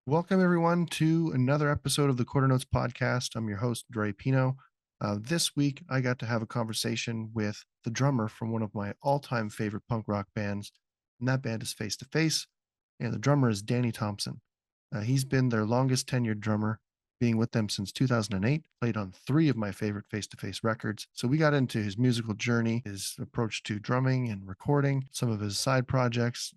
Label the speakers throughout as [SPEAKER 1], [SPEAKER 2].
[SPEAKER 1] Welcome, everyone, to another episode of the Quarter Notes Podcast. I'm your host, Dre Pino. This week, I got to have a conversation with the drummer from one of my all-time favorite punk rock bands, and that band is Face to Face, and the drummer is Danny Thompson. He's been their longest tenured drummer, being with them since 2008, played on 3 of my favorite Face to Face records. So we got into his musical journey, his approach to drumming and recording, some of his side projects,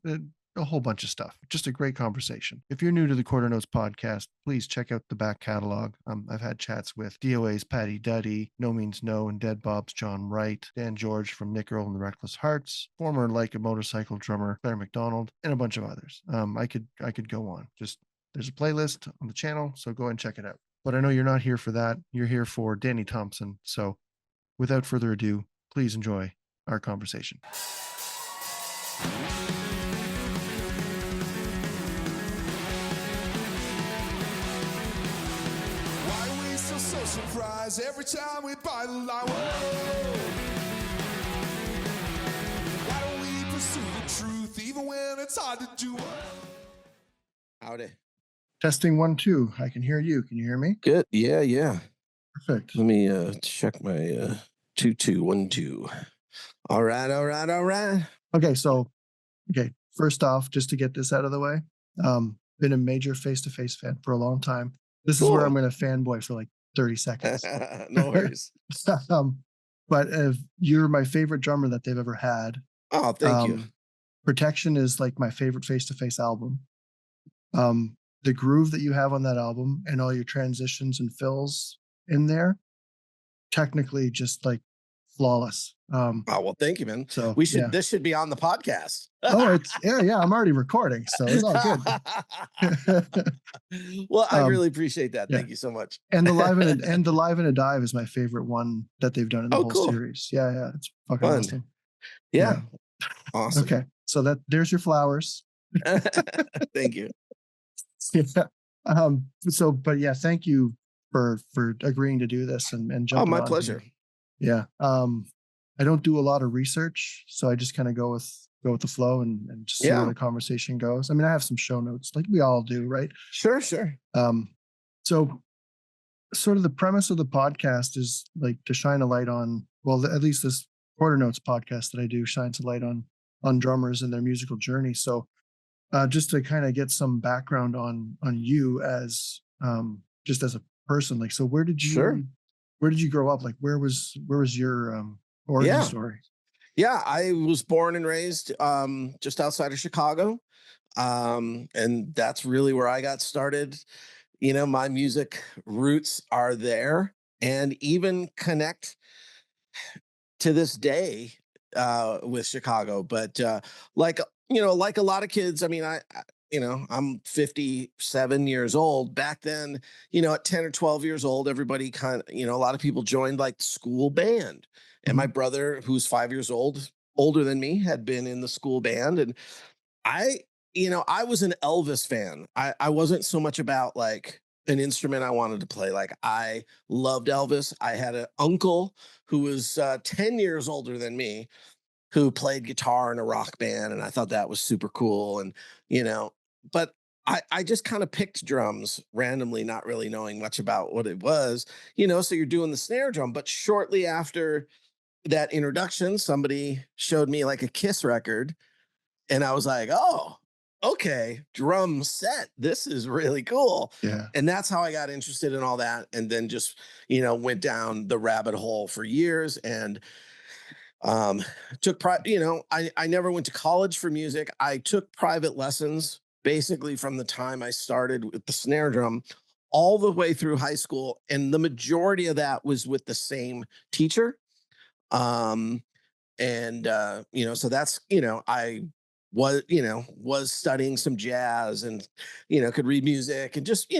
[SPEAKER 1] a whole bunch of stuff. Just a great conversation. If you're new to the Quarter Notes Podcast, please check out the back catalog. I've had chats with DOA's Patty Duddy, No Means No, and Dead Bob's John Wright, Dan George from Nick Earl and the Reckless Hearts, former Like a Motorcycle drummer Claire McDonald, and a bunch of others. I could go on. Just there's a playlist on the channel, so go and check it out. But I know you're not here for that. You're here for Danny Thompson. So without further ado, please enjoy our conversation.
[SPEAKER 2] Surprise every time we buy the line. Why don't we pursue the truth even when it's hard to do?
[SPEAKER 3] Howdy.
[SPEAKER 1] Testing 1, 2. I can hear you. Can you hear me?
[SPEAKER 3] Good. Yeah.
[SPEAKER 1] Perfect.
[SPEAKER 3] Let me check my 2 2 1 2. All right.
[SPEAKER 1] Okay. First off, just to get this out of the way, been a major face-to-face fan for a long time. This is where I'm going to fanboy for like 30 seconds.
[SPEAKER 3] No worries.
[SPEAKER 1] But you're my favorite drummer that they've ever had.
[SPEAKER 3] Oh, thank you.
[SPEAKER 1] Protection is like my favorite face-to-face album. The groove that you have on that album and all your transitions and fills in there, technically just like flawless.
[SPEAKER 3] Well, thank you, man.
[SPEAKER 1] So
[SPEAKER 3] this should be on the podcast.
[SPEAKER 1] It's I'm already recording, so it's all good.
[SPEAKER 3] Well, I really appreciate that.
[SPEAKER 1] Yeah.
[SPEAKER 3] Thank you so much.
[SPEAKER 1] And the live in a dive is my favorite one that they've done in the whole series. Yeah, it's fucking awesome.
[SPEAKER 3] Yeah. Awesome.
[SPEAKER 1] Okay, so there's your flowers.
[SPEAKER 3] Thank you.
[SPEAKER 1] Yeah. But yeah, thank you for agreeing to do this and jumping.
[SPEAKER 3] Oh, my
[SPEAKER 1] on
[SPEAKER 3] pleasure.
[SPEAKER 1] Here. Yeah. I don't do a lot of research, so I just kind of go with the flow and just see where the conversation goes. I mean, I have some show notes like we all do, right?
[SPEAKER 3] Sure.
[SPEAKER 1] So sort of the premise of the podcast is like to shine a light on, well, at least this Quarter Notes podcast that I do shines a light on drummers and their musical journey. So just to kind of get some background on you as just as a person, like, so where did you grow up? Like, where was your origin story?
[SPEAKER 3] Yeah, I was born and raised just outside of Chicago. And that's really where I got started. You know, my music roots are there and even connect to this day with Chicago. But like a lot of kids, I mean, I'm 57 years old. Back then, at 10 or 12 years old, everybody kind of, a lot of people joined like the school band. And my brother, who's 5 years older than me, had been in the school band. And I was an Elvis fan. I wasn't so much about like an instrument I wanted to play. Like, I loved Elvis. I had an uncle who was 10 years older than me, who played guitar in a rock band. And I thought that was super cool. And, but I just kind of picked drums randomly, not really knowing much about what it was, so you're doing the snare drum. But shortly after that introduction, somebody showed me like a Kiss record. And I was like, oh, okay, drum set. This is really cool.
[SPEAKER 1] Yeah.
[SPEAKER 3] And that's how I got interested in all that. And then just, went down the rabbit hole for years and took I never went to college for music. I took private lessons basically from the time I started with the snare drum all the way through high school. And the majority of that was with the same teacher. So that's, I was studying some jazz and, could read music and just,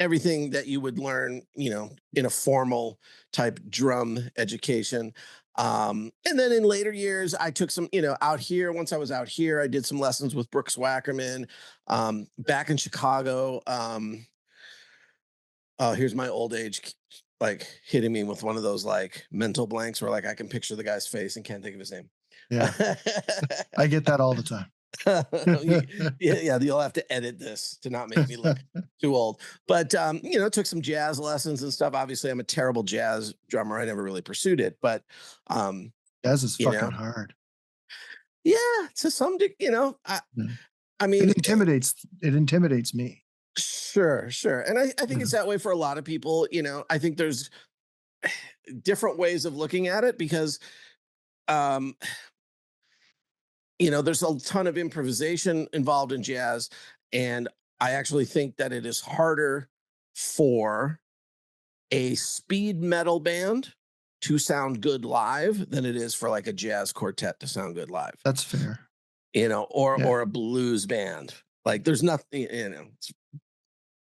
[SPEAKER 3] everything that you would learn, in a formal type drum education. And then in later years, I took some, out here. Once I was out here, I did some lessons with Brooks Wackerman, back in Chicago. Here's my old age, like hitting me with one of those like mental blanks where like I can picture the guy's face and can't think of his name.
[SPEAKER 1] Yeah. I get that all the time.
[SPEAKER 3] Yeah, yeah, you'll have to edit this to not make me look too old. But took some jazz lessons and stuff. Obviously, I'm a terrible jazz drummer. I never really pursued it, but um,
[SPEAKER 1] Jazz is
[SPEAKER 3] you
[SPEAKER 1] fucking
[SPEAKER 3] know,
[SPEAKER 1] hard.
[SPEAKER 3] yeah, to some degree,
[SPEAKER 1] Yeah.
[SPEAKER 3] I mean,
[SPEAKER 1] It intimidates me.
[SPEAKER 3] sure, sure. And I think
[SPEAKER 1] Yeah.
[SPEAKER 3] it's that way for a lot of people. I think there's different ways of looking at it because um, there's a ton of improvisation involved in jazz. And I actually think that it is harder for a speed metal band to sound good live than it is for like a jazz quartet to sound good live,
[SPEAKER 1] That's fair. Yeah.
[SPEAKER 3] or a blues band. Like there's nothing, I'll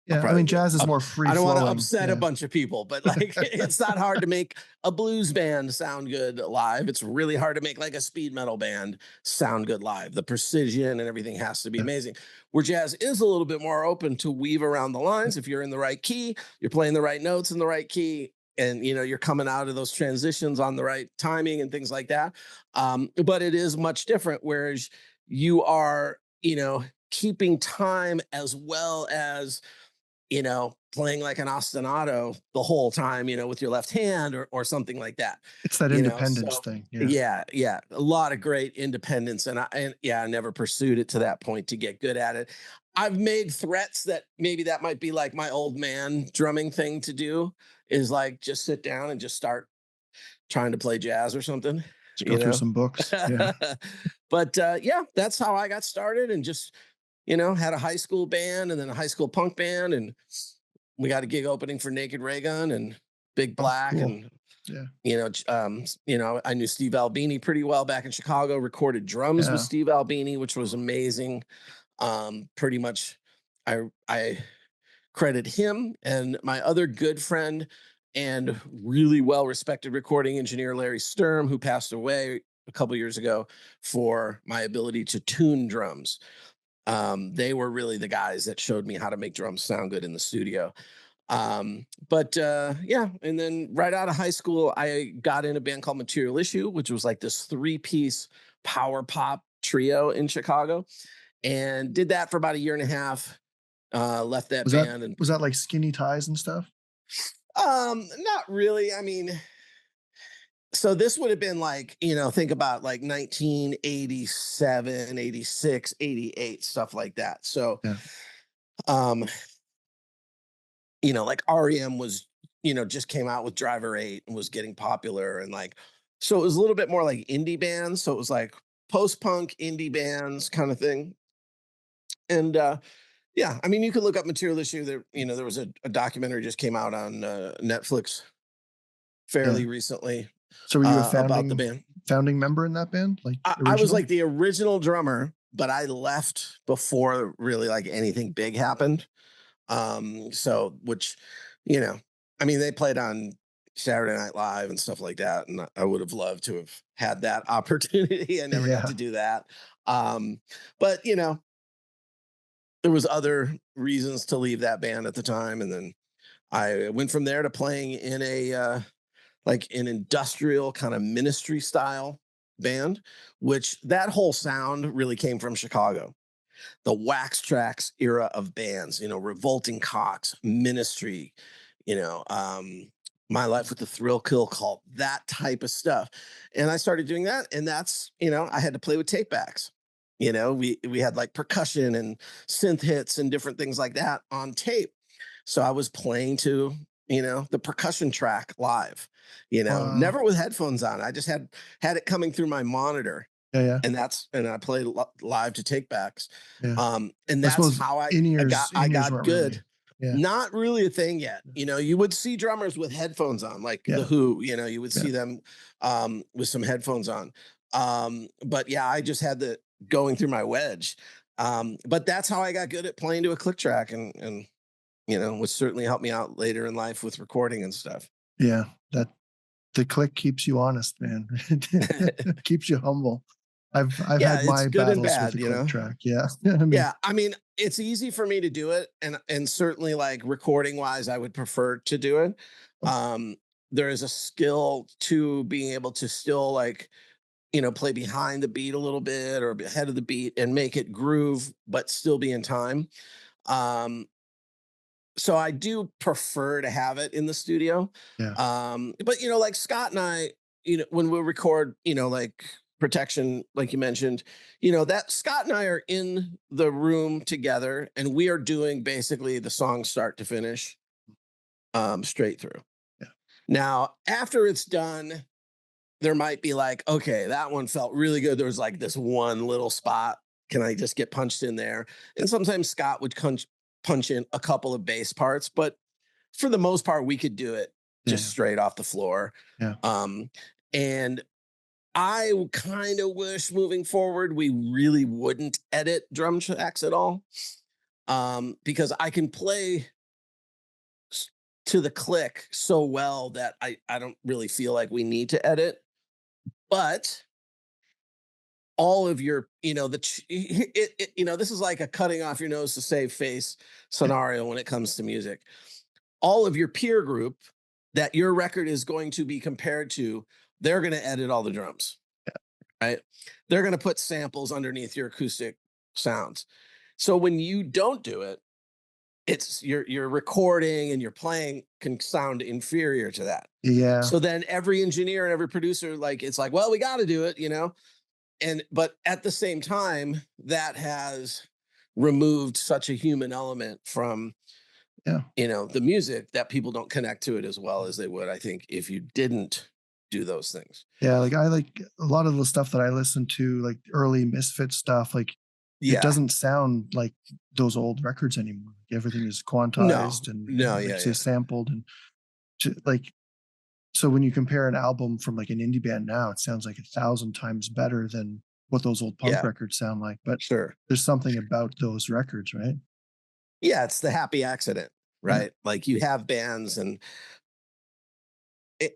[SPEAKER 1] Yeah. I
[SPEAKER 3] probably
[SPEAKER 1] mean,
[SPEAKER 3] get
[SPEAKER 1] jazz is
[SPEAKER 3] up.
[SPEAKER 1] more free
[SPEAKER 3] I don't want to
[SPEAKER 1] flowing.
[SPEAKER 3] upset a
[SPEAKER 1] Yeah.
[SPEAKER 3] bunch of people, but like it's not hard to make a blues band sound good live. It's really hard to make like a speed metal band sound good live. The precision and everything has to be
[SPEAKER 1] Yeah.
[SPEAKER 3] amazing. Where jazz is a little bit more open to weave around the
[SPEAKER 1] Yeah.
[SPEAKER 3] lines. If you're in the right key, you're playing the right notes in the right key, and you're coming out of those transitions on the right timing and things like that. But it is much different. Whereas you are, keeping time as well as playing like an ostinato the whole time, with your left hand or something like that.
[SPEAKER 1] It's that independence
[SPEAKER 3] So
[SPEAKER 1] thing. Yeah.
[SPEAKER 3] yeah, yeah, a lot of great independence, and yeah, I never pursued it to that point to get good at it. I've made threats that maybe that might be like my old man drumming thing to do is like just sit down and just start trying to play jazz or something,
[SPEAKER 1] Just go
[SPEAKER 3] you
[SPEAKER 1] through
[SPEAKER 3] know.
[SPEAKER 1] some books. Yeah.
[SPEAKER 3] But yeah, that's how I got started, and just had a high school band and then a high school punk band, and we got a gig opening for Naked Ray Gun and Big
[SPEAKER 1] Oh,
[SPEAKER 3] Black,
[SPEAKER 1] cool.
[SPEAKER 3] and
[SPEAKER 1] Yeah.
[SPEAKER 3] I knew Steve Albini pretty well back in Chicago. Recorded drums with
[SPEAKER 1] Yeah.
[SPEAKER 3] Steve Albini, which was amazing. Pretty much, I credit him and my other good friend and really well respected recording engineer Larry Sturm, who passed away a couple years ago, for my ability to tune drums. They were really the guys that showed me how to make drums sound good in the studio. But yeah, and then right out of high school, I got in a band called Material Issue, which was like this three-piece power pop trio in Chicago, and did that for about a year and a half. Left that
[SPEAKER 1] Was that
[SPEAKER 3] band, and
[SPEAKER 1] was that like skinny ties and stuff?
[SPEAKER 3] not really. I mean, so this would have been like, think about like 1987, 86, 88, stuff like that. So
[SPEAKER 1] Yeah.
[SPEAKER 3] um like REM was, just came out with Driver 8 and was getting popular, and like, so it was a little bit more like indie bands. So it was like post-punk indie bands kind of thing. And yeah, I mean, you could look up Material Issue. There was a documentary just came out on Netflix
[SPEAKER 1] Yeah.
[SPEAKER 3] fairly recently
[SPEAKER 1] So were you a
[SPEAKER 3] about the band.
[SPEAKER 1] founding member in that band? Like
[SPEAKER 3] I was
[SPEAKER 1] original?
[SPEAKER 3] like the original drummer, but I left before really like anything big happened. So which, you know, I mean, they played on Saturday Night Live and stuff like that, and I would have loved to have had that opportunity. I never got
[SPEAKER 1] Yeah.
[SPEAKER 3] to do that. But there was other reasons to leave that band at the time, and then I went from there to playing in a like an industrial kind of ministry style band, which that whole sound really came from Chicago. The Wax Tracks era of bands, Revolting Cocks, Ministry, you know, um, My Life with the Thrill Kill Cult, that type of stuff. And I started doing that, and that's, I had to play with tape backs. We had like percussion and synth hits and different things like that on tape. So I was playing to, the percussion track live,
[SPEAKER 1] Wow.
[SPEAKER 3] never with headphones on. I just had it coming through my monitor,
[SPEAKER 1] Yeah, yeah,
[SPEAKER 3] and I played live to take backs.
[SPEAKER 1] yeah.
[SPEAKER 3] And
[SPEAKER 1] I
[SPEAKER 3] that's
[SPEAKER 1] suppose
[SPEAKER 3] how I
[SPEAKER 1] in-ears
[SPEAKER 3] got
[SPEAKER 1] weren't really.
[SPEAKER 3] good.
[SPEAKER 1] Yeah,
[SPEAKER 3] Not really a thing yet. You would see drummers with headphones on, like the
[SPEAKER 1] yeah,
[SPEAKER 3] Who. You would
[SPEAKER 1] yeah.
[SPEAKER 3] see them with some headphones on. But yeah, I just had the going through my wedge. But that's how I got good at playing to a click track, and which certainly helped me out later in life with recording and stuff.
[SPEAKER 1] Yeah, that the click keeps you honest, man. It keeps you humble. I've
[SPEAKER 3] Yeah,
[SPEAKER 1] had
[SPEAKER 3] it's
[SPEAKER 1] my
[SPEAKER 3] good and
[SPEAKER 1] battles with
[SPEAKER 3] bad,
[SPEAKER 1] the click track. Yeah. I mean,
[SPEAKER 3] Yeah, I mean, it's easy for me to do it, and certainly like recording wise, I would prefer to do it. Um, there is a skill to being able to still like play behind the beat a little bit or ahead of the beat and make it groove, but still be in time. Um, so I do prefer to have it in the studio.
[SPEAKER 1] Yeah.
[SPEAKER 3] But like Scott and I, when we record, like protection, like you mentioned, that Scott and I are in the room together and we are doing basically the song start to finish, straight through.
[SPEAKER 1] Yeah.
[SPEAKER 3] Now, after it's done, there might be like, okay, that one felt really good. There was like this one little spot. Can I just get punched in there? And sometimes Scott would punch in a couple of bass parts, but for the most part, we could do it just
[SPEAKER 1] Yeah.
[SPEAKER 3] straight off the floor.
[SPEAKER 1] Yeah.
[SPEAKER 3] And I kind of wish moving forward we really wouldn't edit drum tracks at all, because I can play to the click so well that I don't really feel like we need to edit. But all of your, this is like a cutting off your nose to save face scenario when it comes to music. All of your peer group that your record is going to be compared to, they're going to edit all the drums, right? They're going to put samples underneath your acoustic sounds. So when you don't do it, it's your recording and your playing can sound inferior to that.
[SPEAKER 1] Yeah.
[SPEAKER 3] So then every engineer and every producer, like, it's like, well, we got to do it, but at the same time, that has removed such a human element from
[SPEAKER 1] Yeah.
[SPEAKER 3] the music that people don't connect to it as well as they would, I think, if you didn't do those things.
[SPEAKER 1] Yeah. Like I like a lot of the stuff that I listen to, like early Misfit stuff, like it
[SPEAKER 3] Yeah.
[SPEAKER 1] doesn't sound like those old records anymore. Everything is quantized and
[SPEAKER 3] No.
[SPEAKER 1] like
[SPEAKER 3] Yeah.
[SPEAKER 1] you say sampled and like, so when you compare an album from like an indie band now, it sounds like 1,000 times better than what those old punk
[SPEAKER 3] Yeah.
[SPEAKER 1] records sound like. But
[SPEAKER 3] Sure.
[SPEAKER 1] there's something about those records, right?
[SPEAKER 3] Yeah. It's the happy accident,
[SPEAKER 1] Yeah.
[SPEAKER 3] right? Like you have bands and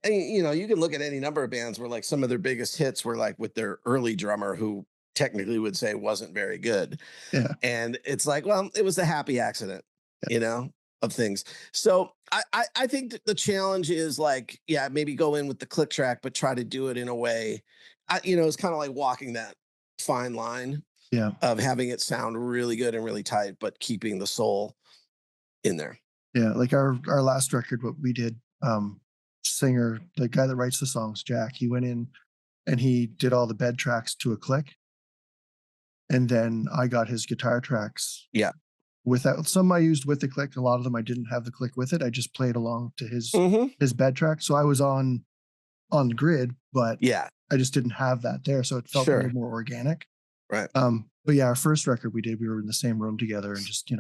[SPEAKER 3] you can look at any number of bands where like some of their biggest hits were like with their early drummer who technically would say wasn't very good.
[SPEAKER 1] Yeah.
[SPEAKER 3] And it's like, well, it was the happy accident,
[SPEAKER 1] Yeah.
[SPEAKER 3] of things. So I think that the challenge is like, yeah, maybe go in with the click track, but try to do it in a way, it's kind of like walking that fine line
[SPEAKER 1] Yeah.
[SPEAKER 3] of having it sound really good and really tight, but keeping the soul in there.
[SPEAKER 1] Yeah. Like our last record, what we did, singer, the guy that writes the songs, Jack, he went in and he did all the bed tracks to a click. And then I got his guitar tracks.
[SPEAKER 3] Yeah.
[SPEAKER 1] Without some I used with the click. A lot of them I didn't have the click with it. I just played along to
[SPEAKER 3] Mm-hmm.
[SPEAKER 1] his bed track. So I was on the grid, but
[SPEAKER 3] Yeah.
[SPEAKER 1] I just didn't have that there. So it felt a
[SPEAKER 3] Sure.
[SPEAKER 1] little more organic.
[SPEAKER 3] Right.
[SPEAKER 1] But yeah, our first record we did, we were in the same room together and just,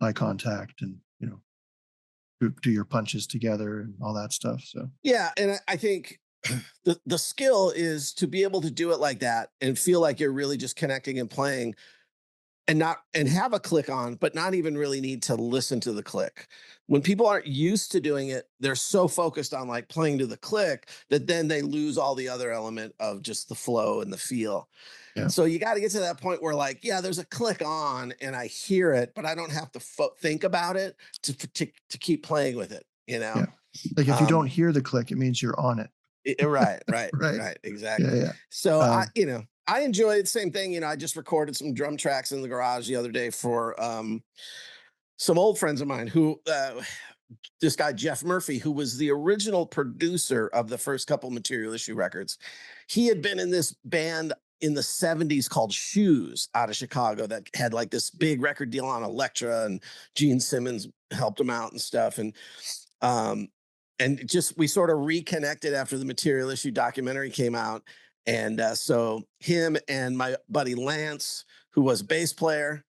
[SPEAKER 1] eye contact and, do your punches together and all that stuff. So
[SPEAKER 3] Yeah. And I think the skill is to be able to do it like that and feel like you're really just connecting and playing and have a click on, but not even really need to listen to the click. When people aren't used to doing it, they're so focused on like playing to the click that then they lose all the other element of just the flow and the feel.
[SPEAKER 1] yeah.
[SPEAKER 3] So you got to get to that point where like, yeah, there's a click on and I hear it, but I don't have to think about it to keep playing with it,
[SPEAKER 1] Yeah. Like if you don't
[SPEAKER 3] Um,
[SPEAKER 1] hear the click, it means you're on it.
[SPEAKER 3] Right,
[SPEAKER 1] Right.
[SPEAKER 3] exactly.
[SPEAKER 1] Yeah.
[SPEAKER 3] So
[SPEAKER 1] Um,
[SPEAKER 3] I enjoy the same thing. I just recorded some drum tracks in the garage the other day for some old friends of mine who this guy Jeff Murphy, who was the original producer of the first couple Material Issue records. He had been in this band in the 70s called Shoes out of Chicago that had like this big record deal on Elektra, and Gene Simmons helped him out and stuff. Um and just we sort of reconnected after the Material Issue documentary came out. And so him and my buddy Lance, who was a bass player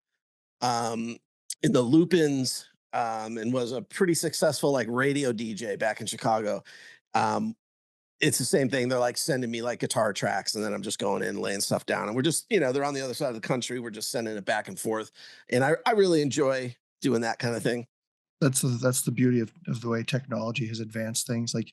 [SPEAKER 3] in the Lupins, and was a pretty successful like radio DJ back in Chicago. It's the same thing. They're like sending me like guitar tracks, and then I'm just going in and laying stuff down. And we're just, they're on the other side of the country. We're just sending it back and forth. And I really enjoy doing that kind of thing.
[SPEAKER 1] that's the beauty of the way technology has advanced things. Like,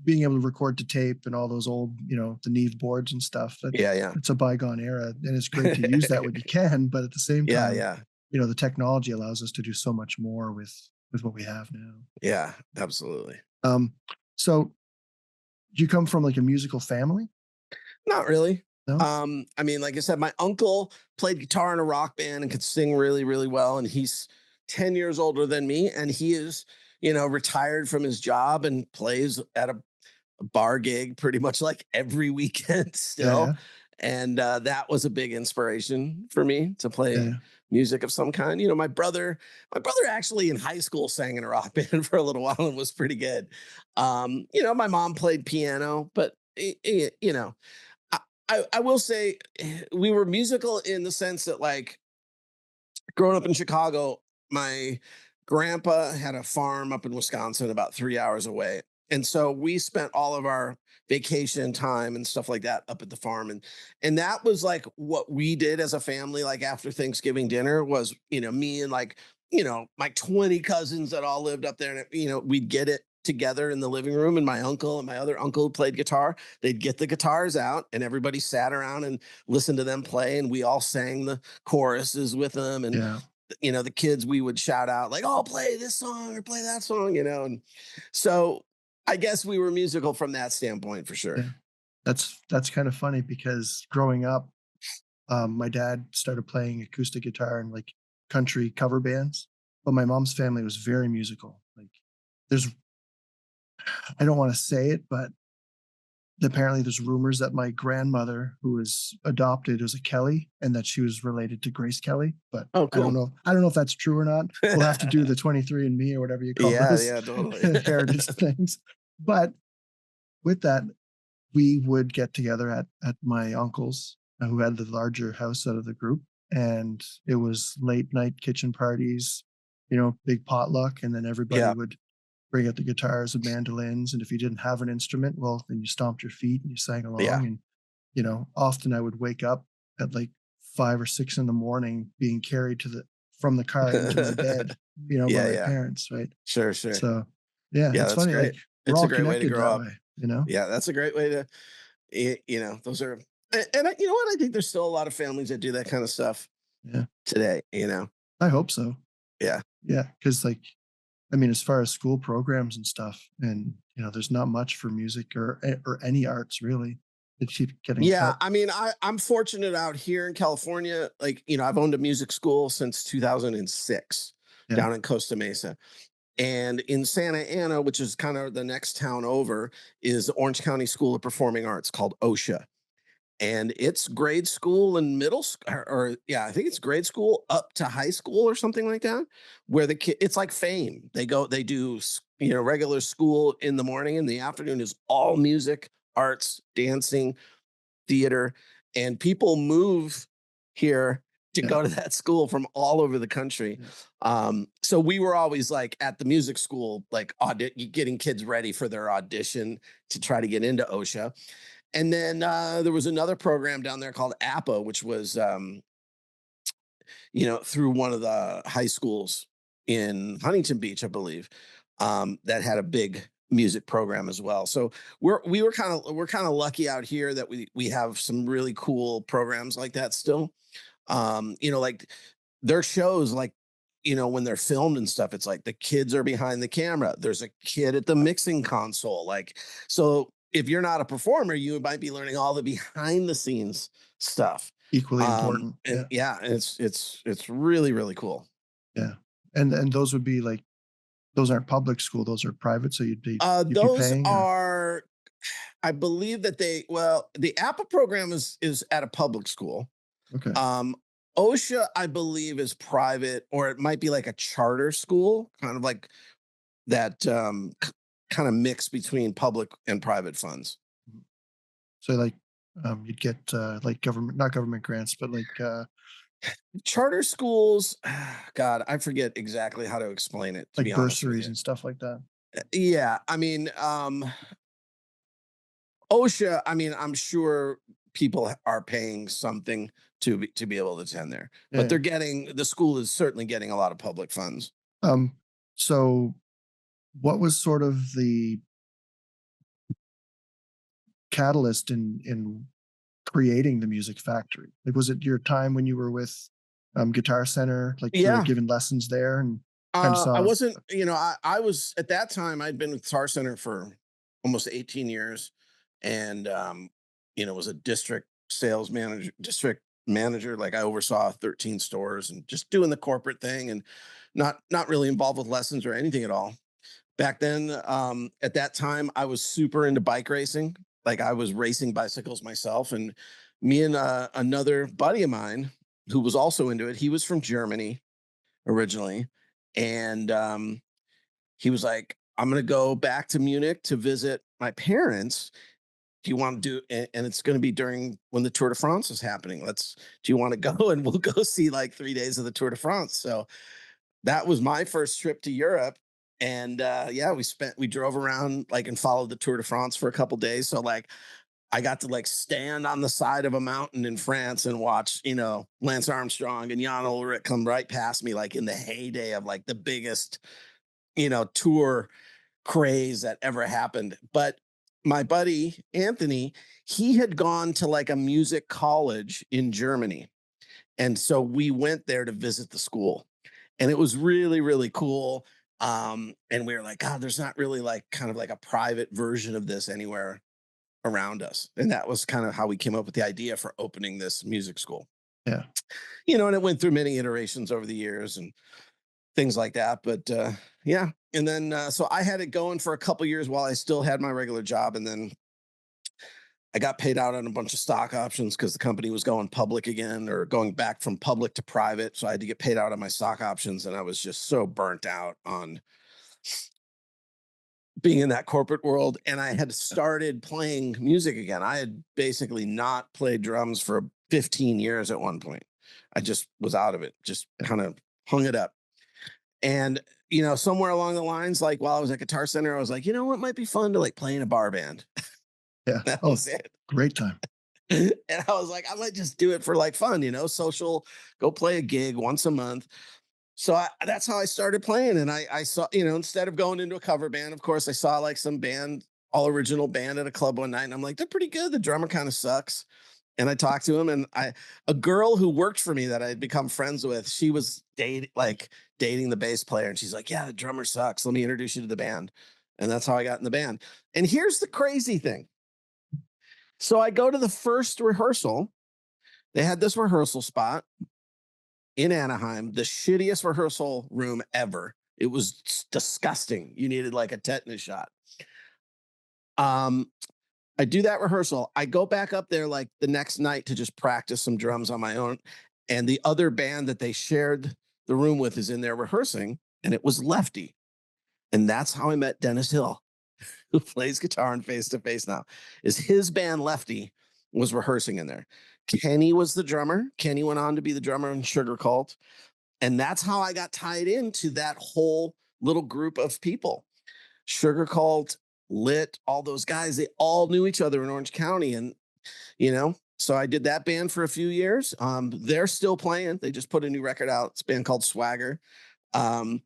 [SPEAKER 1] being able to record to tape and all those old, the Neve boards and stuff.
[SPEAKER 3] Yeah.
[SPEAKER 1] It's a bygone era, and it's great to use that when you can. But at the same time,
[SPEAKER 3] Yeah.
[SPEAKER 1] the technology allows us to do so much more with what we have now.
[SPEAKER 3] Yeah, absolutely.
[SPEAKER 1] So, do you come from like a musical family?
[SPEAKER 3] Not really.
[SPEAKER 1] No?
[SPEAKER 3] I mean, like I said, my uncle played guitar in a rock band and could sing really, really well. And he's 10 years older than me. And he is, retired from his job and plays at a bar gig pretty much like every weekend
[SPEAKER 1] Yeah,
[SPEAKER 3] still.
[SPEAKER 1] yeah,
[SPEAKER 3] And that was a big inspiration for me to
[SPEAKER 1] yeah,
[SPEAKER 3] play
[SPEAKER 1] yeah.
[SPEAKER 3] music of some kind. My brother actually in high school sang in a rock band for a little while and was pretty good. My mom played piano, but I, I will say we were musical in the sense that, like, growing up in Chicago, my grandpa had a farm up in Wisconsin about 3 hours away. And so we spent all of our vacation time and stuff like that up at the farm. And that was like what we did as a family, like after Thanksgiving dinner was, me and like, my 20 cousins that all lived up there. And, we'd get it together in the living room. And my uncle and my other uncle who played guitar, they'd get the guitars out and everybody sat around and listened to them play. And we all sang the choruses with them. And
[SPEAKER 1] Yeah,
[SPEAKER 3] the kids, we would shout out like, "Oh, play this song or play that song," and so I guess we were musical from that standpoint for sure.
[SPEAKER 1] yeah. That's kind of funny because growing up, my dad started playing acoustic guitar in like country cover bands, but my mom's family was very musical. Like, there's I don't want to say it, but apparently there's rumors that my grandmother, who was adopted, was a Kelly, and that she was related to Grace Kelly. But
[SPEAKER 3] Oh,
[SPEAKER 1] I don't
[SPEAKER 3] cool.
[SPEAKER 1] know. I don't know if that's true or not. We'll have to do the 23 and Me or whatever you call
[SPEAKER 3] Yeah,
[SPEAKER 1] those
[SPEAKER 3] yeah, totally.
[SPEAKER 1] heritage things. But with that, we would get together at my uncle's, who had the larger house out of the group, and it was late night kitchen parties, big potluck, and then everybody
[SPEAKER 3] Yeah,
[SPEAKER 1] would bring out the guitars and mandolins, and if you didn't have an instrument, well, then you stomped your feet and you sang
[SPEAKER 3] yeah.
[SPEAKER 1] along. And often I would wake up at like 5 or 6 in the morning, being carried from the car into my bed, by
[SPEAKER 3] Yeah,
[SPEAKER 1] my
[SPEAKER 3] yeah.
[SPEAKER 1] parents, right?
[SPEAKER 3] Sure, sure.
[SPEAKER 1] So yeah,
[SPEAKER 3] Yeah,
[SPEAKER 1] it's
[SPEAKER 3] that's
[SPEAKER 1] funny, like
[SPEAKER 3] great.
[SPEAKER 1] we're
[SPEAKER 3] It's a
[SPEAKER 1] all
[SPEAKER 3] great way to
[SPEAKER 1] connected
[SPEAKER 3] grow
[SPEAKER 1] that
[SPEAKER 3] up.
[SPEAKER 1] way.
[SPEAKER 3] Yeah, that's a great way to, those are, and you know what? I think there's still a lot of families that do that kind of stuff
[SPEAKER 1] Yeah,
[SPEAKER 3] today.
[SPEAKER 1] I hope so.
[SPEAKER 3] Yeah.
[SPEAKER 1] Yeah, because like, I mean, as far as school programs and stuff, and there's not much for music or any arts really. It keeps getting
[SPEAKER 3] Yeah,
[SPEAKER 1] cut.
[SPEAKER 3] I mean, I'm fortunate out here in California. Like, I've owned a music school since 2006
[SPEAKER 1] Yeah,
[SPEAKER 3] down in Costa Mesa. And in Santa Ana, which is kind of the next town over, is the Orange County School of Performing Arts called OSHA. And it's grade school and middle school, or yeah, I think it's grade school up to high school or something like that, where the kid, it's like fame. They do, regular school in the morning, and the afternoon is all music, arts, dancing, theater, and people move here to
[SPEAKER 1] yeah,
[SPEAKER 3] go to that school from all over the country.
[SPEAKER 1] yeah,
[SPEAKER 3] So we were always like at the music school, like getting kids ready for their audition to try to get into OSHA. And then there was another program down there called APA, which was through one of the high schools in Huntington Beach, I believe, that had a big music program as well. So we're kind of lucky out here that we have some really cool programs like that still. Like their shows, like when they're filmed and stuff, it's like the kids are behind the camera. There's a kid at the mixing console, like so. If you're not a performer, you might be learning all the behind the scenes stuff.
[SPEAKER 1] equally important.
[SPEAKER 3] And
[SPEAKER 1] Yeah,
[SPEAKER 3] yeah, and it's really, really cool.
[SPEAKER 1] yeah, and those would be like those aren't public school; those are private. So you'd be
[SPEAKER 3] Those
[SPEAKER 1] paying, or
[SPEAKER 3] are, I believe that the APA program is at a public school.
[SPEAKER 1] okay,
[SPEAKER 3] Um, OSHA, I believe, is private, or it might be like a charter school, kind of like that, kind of mix between public and private funds.
[SPEAKER 1] so like you'd get like government, not government grants, but like
[SPEAKER 3] Charter schools, God, I forget exactly how to explain it, to be honest with
[SPEAKER 1] bursaries
[SPEAKER 3] you.
[SPEAKER 1] and stuff like that.
[SPEAKER 3] Yeah, I mean, OSHA, I mean, I'm sure people are paying something to be able to attend there, but
[SPEAKER 1] Yeah.
[SPEAKER 3] the school is certainly getting a lot of public funds.
[SPEAKER 1] So what was sort of the catalyst in creating the music factory? Like, was it your time when you were with Guitar Center, like really
[SPEAKER 3] Yeah.
[SPEAKER 1] giving lessons there, and kind of
[SPEAKER 3] I
[SPEAKER 1] saw?
[SPEAKER 3] wasn't, I was at that time, I'd been with Guitar Center for almost 18 years. And was a district manager. Like I oversaw 13 stores and just doing the corporate thing and not really involved with lessons or anything at all. Back then, at that time, I was super into bike racing. Like I was racing bicycles myself, and me and another buddy of mine who was also into it. He was from Germany originally, and he was like, "I'm gonna go back to Munich to visit my parents. Do you want to do? And it's going to be during when the Tour de France is happening. Do you want to go? And we'll go see like 3 days of the Tour de France." So that was my first trip to Europe. And yeah, we drove around like and followed the Tour de France for a couple days. So like I got to like stand on the side of a mountain in France and watch, Lance Armstrong and Jan Ulrich come right past me, like in the heyday of like the biggest, tour craze that ever happened. But my buddy Anthony, he had gone to like a music college in Germany. And so we went there to visit the school. And it was really, really cool. And we were like, God, there's not really like kind of like a private version of this anywhere around us. And that was kind of how we came up with the idea for opening this music school.
[SPEAKER 1] Yeah.
[SPEAKER 3] And it went through many iterations over the years and things like that. But yeah. And then so I had it going for a couple years while I still had my regular job. And then I got paid out on a bunch of stock options because the company was going public again or going back from public to private. So I had to get paid out on my stock options. And I was just so burnt out on being in that corporate world. And I had started playing music again. I had basically not played drums for 15 years at one point. I just was out of it, just kind of hung it up. And, somewhere along the lines, like while I was at Guitar Center, I was like, what might be fun to like play in a bar band.
[SPEAKER 1] Yeah.
[SPEAKER 3] That
[SPEAKER 1] Oh,
[SPEAKER 3] was it.
[SPEAKER 1] great time.
[SPEAKER 3] And I was like, I might just do it for like fun, social, go play a gig once a month. So that's how I started playing. And I saw, instead of going into a cover band, of course, I saw like some band, all original band at a club one night. And I'm like, they're pretty good. The drummer kind of sucks. And I talked to him, and a girl who worked for me that I had become friends with, she was dating the bass player. And she's like, yeah, the drummer sucks. Let me introduce you to the band. And that's how I got in the band. And here's the crazy thing. So I go to the first rehearsal. They had this rehearsal spot in Anaheim, the shittiest rehearsal room ever. It was disgusting. You needed like a tetanus shot. I do that rehearsal. I go back up there like the next night to just practice some drums on my own. And the other band that they shared the room with is in there rehearsing, and it was Lefty. And that's how I met Dennis Hill, who plays guitar in Face to Face now. Is his band Lefty was rehearsing in there. Kenny was the drummer. Kenny went on to be the drummer in Sugar Cult. And that's how I got tied into that whole little group of people. Sugar Cult, Lit, all those guys, they all knew each other in Orange County. And, so I did that band for a few years. They're still playing. They just put a new record out. It's a band called Swagger. And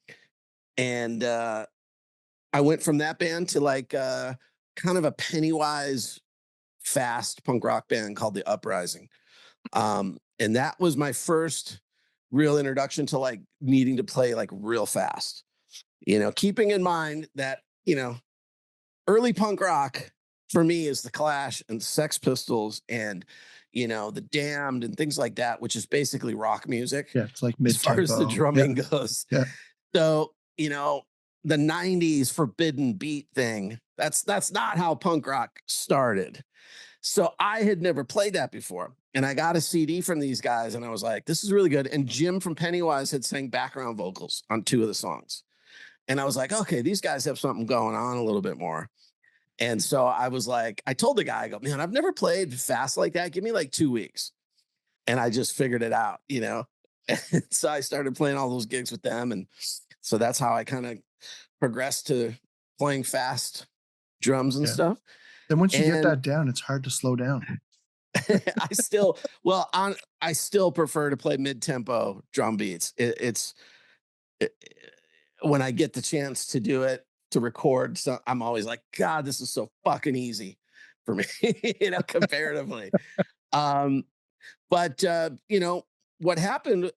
[SPEAKER 3] I went from that band to like kind of a Pennywise fast punk rock band called The Uprising. And that was my first real introduction to like needing to play like real fast, keeping in mind that, early punk rock for me is the Clash and Sex Pistols and, the Damned and things like that, which is basically rock music.
[SPEAKER 1] Yeah. It's like
[SPEAKER 3] As far as the
[SPEAKER 1] mid-tempo.
[SPEAKER 3] drumming goes.
[SPEAKER 1] Yeah.
[SPEAKER 3] So, the 90s forbidden beat thing, that's not how punk rock started. So I had never played that before. And I got a CD from these guys and I was like, this is really good. And Jim from Pennywise had sang background vocals on 2 of the songs. And I was like, okay, these guys have something going on a little bit more. And so I was like, I told the guy, I go, man, I've never played fast like that. Give me like 2 weeks. And I just figured it out, And so I started playing all those gigs with them. And so that's how I kind of progressed to playing fast drums and stuff.
[SPEAKER 1] Then once you get that down, it's hard to slow down.
[SPEAKER 3] I still prefer to play mid-tempo drum beats. When I get the chance to do it, to record, so I'm always like, God, this is so fucking easy for me, comparatively. But what happened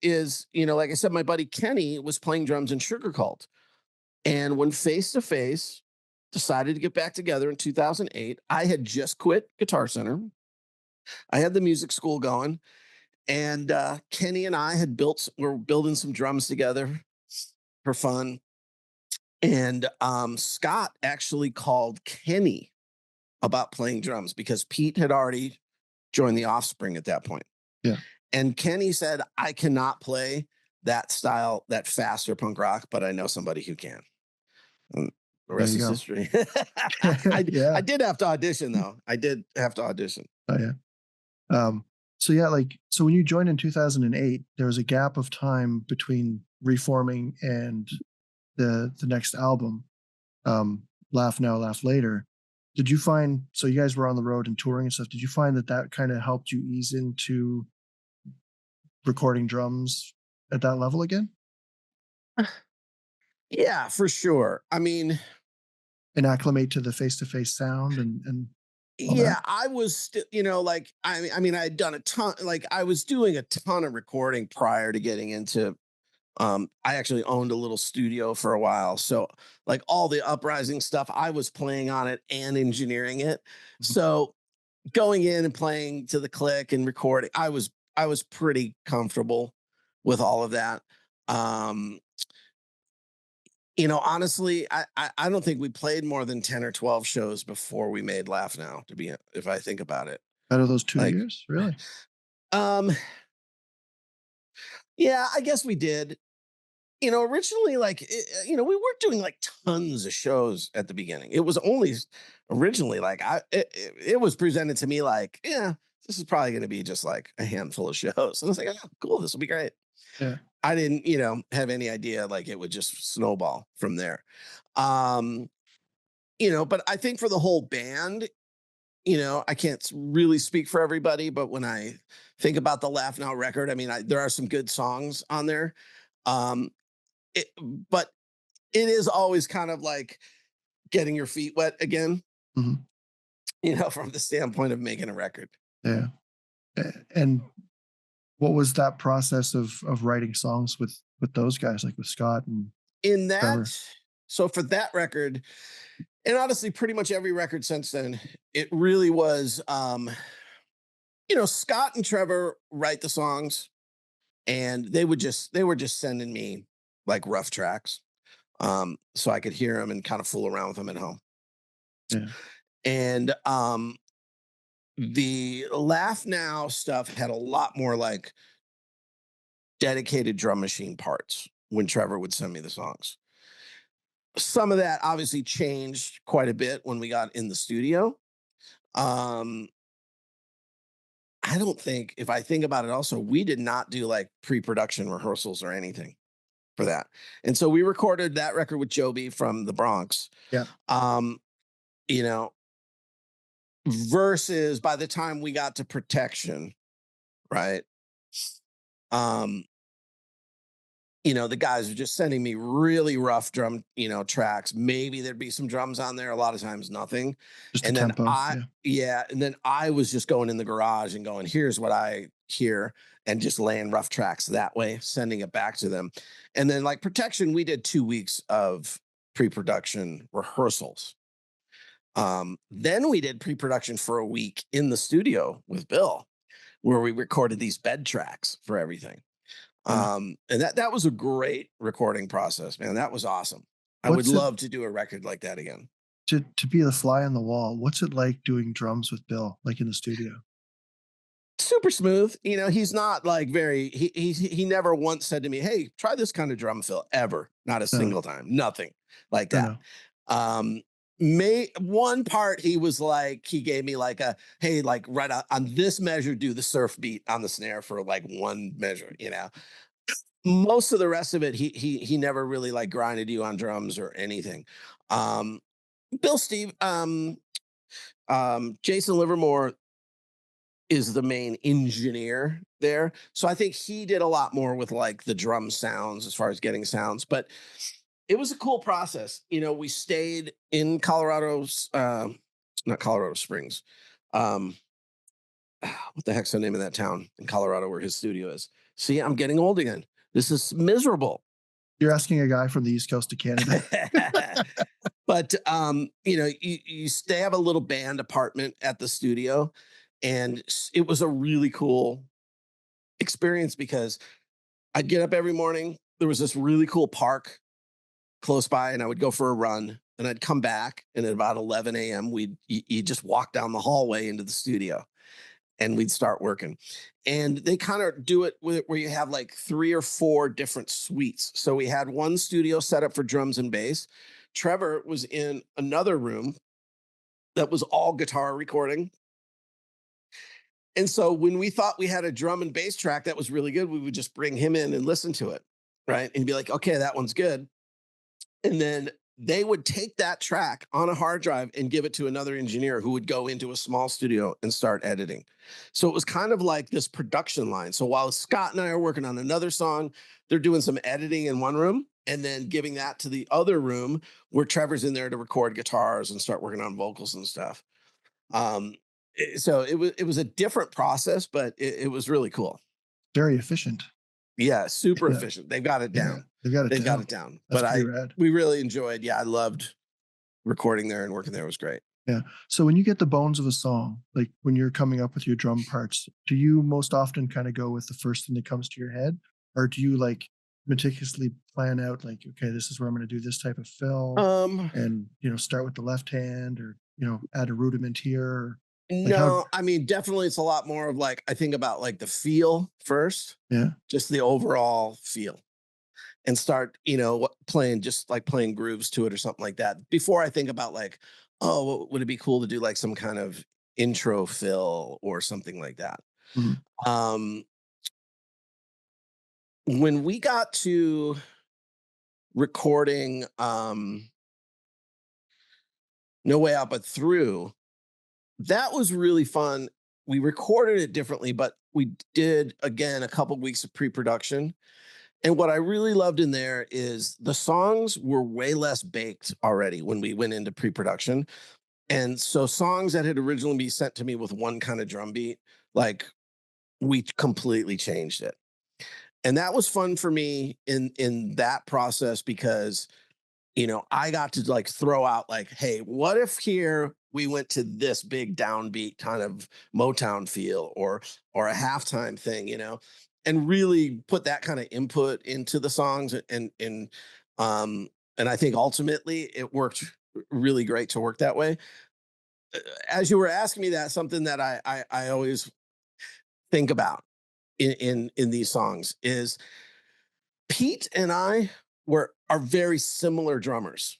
[SPEAKER 3] is, like I said, my buddy Kenny was playing drums in Sugar Cult. And when Face to Face decided to get back together in 2008. I had just quit Guitar Center. I had the music school going, and Kenny and I were building some drums together for fun. And Scott actually called Kenny about playing drums because Pete had already joined the Offspring at that point.
[SPEAKER 1] Yeah.
[SPEAKER 3] And Kenny said, I cannot play that style, that faster punk rock, but I know somebody who can. And the
[SPEAKER 1] There
[SPEAKER 3] rest
[SPEAKER 1] you
[SPEAKER 3] is
[SPEAKER 1] go.
[SPEAKER 3] history.
[SPEAKER 1] Yeah.
[SPEAKER 3] I did have to audition, though. I did have to audition.
[SPEAKER 1] Oh yeah. So yeah, so when you joined in 2008, there was a gap of time between reforming and the next album, Laugh Now, Laugh Later. Did you find, so you guys were on the road and touring and stuff, did you find that kind of helped you ease into recording drums at that level again
[SPEAKER 3] Yeah, for sure. I mean,
[SPEAKER 1] and acclimate to the face-to-face sound and all that?
[SPEAKER 3] yeah, I was still, like I mean, I had done a ton, like I was doing a ton of recording prior to getting into I actually owned a little studio for a while. So like all the Uprising stuff, I was playing on it and engineering it.
[SPEAKER 1] Mhm.
[SPEAKER 3] So going in and playing to the click and recording, I was pretty comfortable with all of that. Um, honestly, I don't think we played more than 10 or 12 shows before we made Laugh Now, if I think about it.
[SPEAKER 1] Out of those 2
[SPEAKER 3] Like,
[SPEAKER 1] years, really?
[SPEAKER 3] um, yeah, I guess we did. Originally, like, we weren't doing like tons of shows at the beginning. It was only originally like it was presented to me like, yeah, this is probably going to be just like a handful of shows. And I was like, oh, cool, this will be great.
[SPEAKER 1] Yeah.
[SPEAKER 3] I didn't, have any idea like it would just snowball from there. Um, but I think for the whole band, I can't really speak for everybody, but when I think about the Laugh Now record, I mean, there are some good songs on there. Um, it, but it is always kind of like getting your feet wet again,
[SPEAKER 1] Mhm.
[SPEAKER 3] from the standpoint of making a record.
[SPEAKER 1] Yeah. And what was that process of writing songs with those guys, like with Scott and
[SPEAKER 3] In
[SPEAKER 1] Trevor?
[SPEAKER 3] that, so for that record, and honestly, pretty much every record since then, it really was, Scott and Trevor write the songs, and they were just sending me like rough tracks, so I could hear them and kind of fool around with them at home.
[SPEAKER 1] Yeah.
[SPEAKER 3] And the Laugh Now stuff had a lot more like dedicated drum machine parts when Trevor would send me the songs. Some of that obviously changed quite a bit when we got in the studio. Um, I don't think, if I think about it also, we did not do like pre production rehearsals or anything for that. And so we recorded that record with Joby from the Bronx.
[SPEAKER 1] Yeah.
[SPEAKER 3] Um, you know, versus by the time we got to Protection, right? Um, the guys are just sending me really rough drum, tracks. Maybe there'd be some drums on there. A lot of times, nothing.
[SPEAKER 1] Just the
[SPEAKER 3] And then
[SPEAKER 1] tempo. Yeah.
[SPEAKER 3] yeah, and then I was just going in the garage and going, here's what I hear, and just laying rough tracks that way, sending it back to them. And then, like Protection, we did 2 weeks of pre production rehearsals. Then we did pre production for a week in the studio with Bill, where we recorded these bed tracks for everything.
[SPEAKER 1] Yeah.
[SPEAKER 3] And that was a great recording process, man. That was awesome. I would
[SPEAKER 1] What's it
[SPEAKER 3] love to do a record like that again.
[SPEAKER 1] to be the fly on the wall? What's it like doing drums with Bill, like in the studio?
[SPEAKER 3] Super smooth. He's not like he never once said to me, "Hey, try this kind of drum fill," ever. Not a
[SPEAKER 1] No,
[SPEAKER 3] single time. Nothing like
[SPEAKER 1] no,
[SPEAKER 3] that.
[SPEAKER 1] no.
[SPEAKER 3] Um, may one part he was like, he gave me like a, hey, like right on this measure, do the surf beat on the snare for like one measure. Most of the rest of it, he never really like grinded you on drums or anything. Um, Bill Steve, Jason Livermore is the main engineer there. So I think he did a lot more with like the drum sounds as far as getting sounds, but it was a cool process. We stayed in Colorado's, not Colorado Springs. Um, what the heck's the name of that town in Colorado where his studio is? See, I'm getting old again. This is miserable.
[SPEAKER 1] You're asking a guy from the East Coast of Canada.
[SPEAKER 3] But they have a little band apartment at the studio, and it was a really cool experience because I'd get up every morning. There was this really cool park close by, and I would go for a run, and I'd come back, and at about 11 a.m. You just walk down the hallway into the studio, and we'd start working. And they kind of do it where you have like 3 or 4 different suites. So we had one studio set up for drums and bass. Trevor was in another room that was all guitar recording. And so when we thought we had a drum and bass track that was really good, we would just bring him in and listen to it. Right. And be like, okay, that one's good. And then they would take that track on a hard drive and give it to another engineer who would go into a small studio and start editing. So it was kind of like this production line. So while Scott and I are working on another song, they're doing some editing in one room and then giving that to the other room where Trevor's in there to record guitars and start working on vocals and stuff. Um, so it was a different process, but it was really cool.
[SPEAKER 1] Very efficient.
[SPEAKER 3] Yeah, super
[SPEAKER 1] Yeah.
[SPEAKER 3] efficient. They've got it down.
[SPEAKER 1] They've got it
[SPEAKER 3] They've
[SPEAKER 1] down.
[SPEAKER 3] got it down.
[SPEAKER 1] That's
[SPEAKER 3] But
[SPEAKER 1] pretty rad.
[SPEAKER 3] we really enjoyed. Yeah, I loved recording there and working there. It was great.
[SPEAKER 1] Yeah. So when you get the bones of a song, like when you're coming up with your drum parts, do you most often kind of go with the first thing that comes to your head, or do you like meticulously plan out like, okay, this is where I'm going to do this type of fill, and start with the left hand, or add a rudiment here? Or, like
[SPEAKER 3] No, I mean, definitely it's a lot more of like, I think about like the feel first,
[SPEAKER 1] yeah,
[SPEAKER 3] just the overall feel, and start, playing, just like playing grooves to it or something like that before I think about like, oh, would it be cool to do like some kind of intro fill or something like that.
[SPEAKER 1] mhm,
[SPEAKER 3] Um, when we got to recording No Way Out But Through, that was really fun. We recorded it differently, but we did again a couple weeks of pre-production. And what I really loved in there is the songs were way less baked already when we went into pre-production. And so songs that had originally been sent to me with one kind of drum beat, like we completely changed it. And that was fun for me in that process because I got to like throw out like, hey, what if here we went to this big downbeat kind of Motown feel or a halftime thing, and really put that kind of input into the songs um and I think ultimately it worked really great to work that way. As you were asking me that, something that I always think about in these songs is Pete and I are very similar drummers.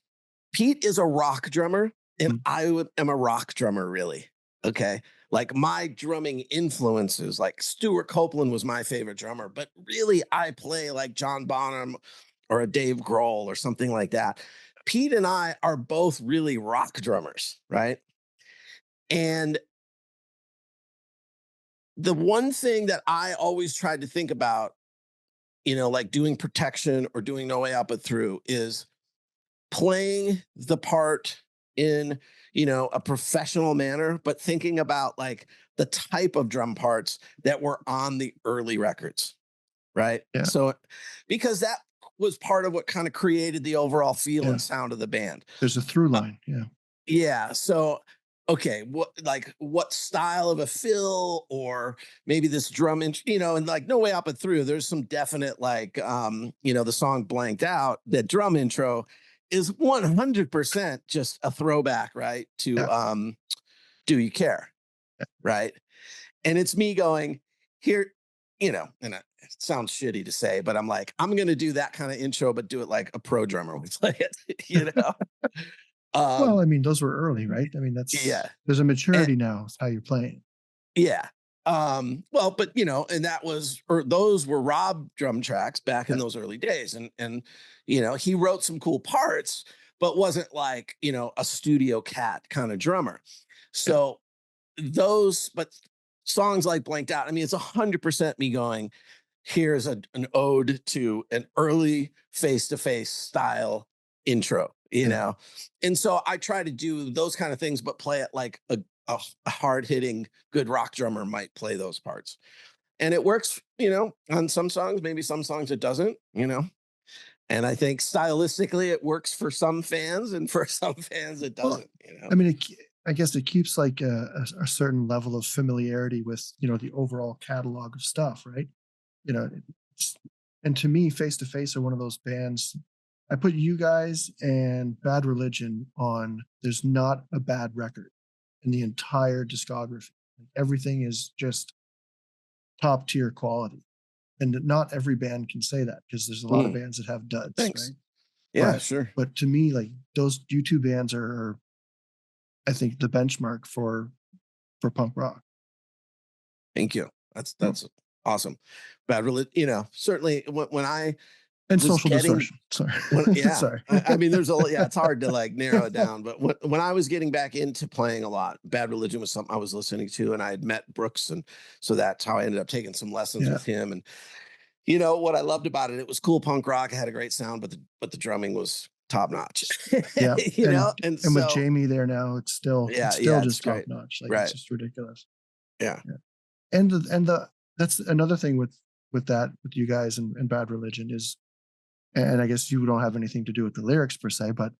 [SPEAKER 3] Pete is a rock drummer, and
[SPEAKER 1] mhm,
[SPEAKER 3] am a rock drummer, really. Okay. Like my drumming influences, like Stuart Copeland was my favorite drummer, but really I play like John Bonham or a Dave Grohl or something like that. Pete and I are both really rock drummers, right? And the one thing that I always tried to think about, like doing Protection or doing No Way Out But Through, is playing the part in a professional manner, but thinking about like the type of drum parts that were on the early records, right?
[SPEAKER 1] yeah,
[SPEAKER 3] So because that was part of what kind of created the overall feel
[SPEAKER 1] yeah.
[SPEAKER 3] and sound of the band.
[SPEAKER 1] There's a through
[SPEAKER 3] uh,
[SPEAKER 1] line. Yeah,
[SPEAKER 3] yeah, so okay, what style of a fill, or maybe this drum and like No Way Out But Through, there's some definite like the song Blanked Out, that drum intro is 100% just a throwback, right, to
[SPEAKER 1] yeah,
[SPEAKER 3] Do You Care,
[SPEAKER 1] yeah.
[SPEAKER 3] right? And it's me going here, and it sounds shitty to say, but I'm like, I'm gonna do that kind of intro, but do it like a pro drummer would play it,
[SPEAKER 1] Well,
[SPEAKER 3] um
[SPEAKER 1] I mean, those were early, right? I mean,
[SPEAKER 3] yeah.
[SPEAKER 1] there's a
[SPEAKER 3] And,
[SPEAKER 1] maturity now. It's how you're playing.
[SPEAKER 3] yeah. Well, but and that was, or those were Rob drum tracks back in
[SPEAKER 1] Yeah,
[SPEAKER 3] those early days. And he wrote some cool parts, but wasn't like, a studio cat kind of drummer.
[SPEAKER 1] yeah,
[SPEAKER 3] So but songs like Blanked Out, I mean, it's 100% me going, here's an ode to an early face-to-face style intro,
[SPEAKER 1] yeah.
[SPEAKER 3] and so I try to do those kind of things, but play it like a hard-hitting good rock drummer might play those parts, and it works, on some songs. Maybe some songs it doesn't. And I think stylistically it works for some fans, and for some fans it
[SPEAKER 1] Well,
[SPEAKER 3] doesn't, you know.
[SPEAKER 1] I mean, I guess it keeps like a certain level of familiarity with, the overall catalog of stuff, right? You know, it's, and to me, Face to Face are one of those bands. I put you guys and Bad Religion on. There's not a bad record in the entire discography. Like, everything is just top tier quality, and not every band can say that because there's a lot of
[SPEAKER 3] Mm,
[SPEAKER 1] bands that have duds,
[SPEAKER 3] thanks.
[SPEAKER 1] right?
[SPEAKER 3] Yeah,
[SPEAKER 1] But
[SPEAKER 3] sure.
[SPEAKER 1] but to me, like those U2 bands are, I think, the benchmark for punk rock.
[SPEAKER 3] Thank you. That's
[SPEAKER 1] Oh,
[SPEAKER 3] that's awesome. Bad religion, certainly when I
[SPEAKER 1] and
[SPEAKER 3] was
[SPEAKER 1] Social
[SPEAKER 3] getting
[SPEAKER 1] Distortion. Sorry,
[SPEAKER 3] yeah,
[SPEAKER 1] sorry.
[SPEAKER 3] I mean, yeah, it's hard to like narrow it down. But when I was getting back into playing a lot, Bad Religion was something I was listening to, and I had met Brooks, and so that's how I ended up taking some lessons
[SPEAKER 1] Yeah,
[SPEAKER 3] with him. And what I loved about it, it was cool punk rock. It had a great sound, but the drumming was top notch.
[SPEAKER 1] yeah,
[SPEAKER 3] And
[SPEAKER 1] and with
[SPEAKER 3] so
[SPEAKER 1] Jamie there now, it's
[SPEAKER 3] yeah,
[SPEAKER 1] still
[SPEAKER 3] yeah, it's
[SPEAKER 1] just top
[SPEAKER 3] great.
[SPEAKER 1] notch. Like it's
[SPEAKER 3] Right.
[SPEAKER 1] just ridiculous.
[SPEAKER 3] Yeah.
[SPEAKER 1] Yeah, and the that's another thing with you guys and Bad Religion is, and I guess you don't have anything to do with the lyrics per se, but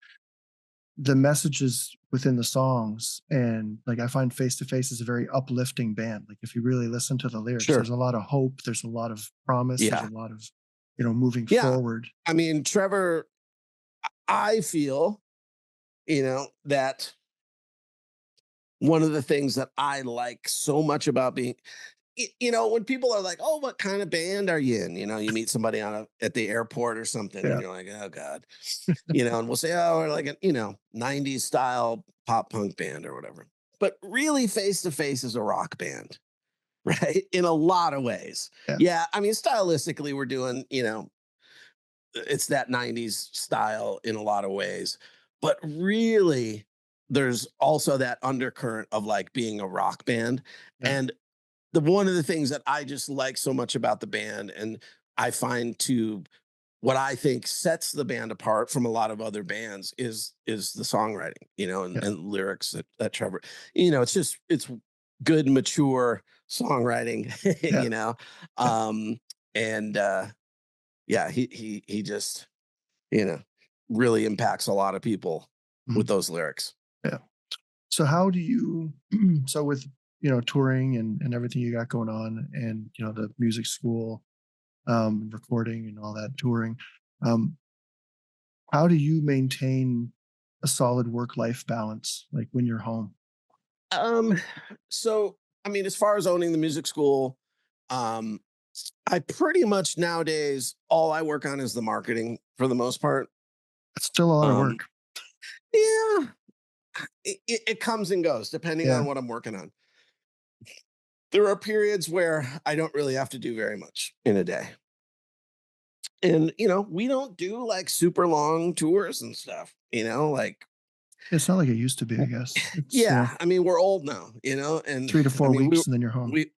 [SPEAKER 1] the messages within the songs. And like I find Face to Face is a very uplifting band. Like if you really listen to the lyrics,
[SPEAKER 3] Sure.
[SPEAKER 1] there's a lot of hope, there's a lot of promise, there's a
[SPEAKER 3] Yeah.
[SPEAKER 1] lot of, moving
[SPEAKER 3] Yeah.
[SPEAKER 1] forward.
[SPEAKER 3] I mean, Trevor, I feel, that one of the things that I like so much about being, when people are like, "Oh, what kind of band are you in?" You meet somebody at the airport or something, and
[SPEAKER 1] Yeah,
[SPEAKER 3] you're like, "Oh God," and we'll say, "Oh, we're like a '90s style pop punk band or whatever." But really, Face to Face is a rock band, right? In a lot of ways.
[SPEAKER 1] yeah,
[SPEAKER 3] Yeah, I mean, stylistically, we're doing, it's that '90s style in a lot of ways, but really, there's also that undercurrent of like being a rock band.
[SPEAKER 1] yeah,
[SPEAKER 3] And the one of the things that I just like so much about the band, and I find to what I think sets the band apart from a lot of other bands is the songwriting,
[SPEAKER 1] yeah,
[SPEAKER 3] and lyrics that Trevor, it's good, mature songwriting,
[SPEAKER 1] yeah, yeah.
[SPEAKER 3] and yeah, he just, you know, really impacts a lot of people with
[SPEAKER 1] Mhm.
[SPEAKER 3] those lyrics.
[SPEAKER 1] Yeah. So how do you so with touring and everything you got going on, and the music school, recording and all that touring, um how do you maintain a solid work life balance like when you're home?
[SPEAKER 3] Um, so I mean, as far as owning the music school, um, I pretty much nowadays all I work on is the marketing for the most part.
[SPEAKER 1] It's still a lot of
[SPEAKER 3] Um,
[SPEAKER 1] work.
[SPEAKER 3] yeah, it comes and goes depending
[SPEAKER 1] Yeah.
[SPEAKER 3] on what I'm working on. There are periods where I don't really have to do very much in a day. And we don't do like super long tours and stuff, like
[SPEAKER 1] It's not like it used to be, I guess. It's,
[SPEAKER 3] yeah, I mean, we're old now, and
[SPEAKER 1] 3 to
[SPEAKER 3] I
[SPEAKER 1] 4
[SPEAKER 3] mean,
[SPEAKER 1] weeks and then you're home.
[SPEAKER 3] we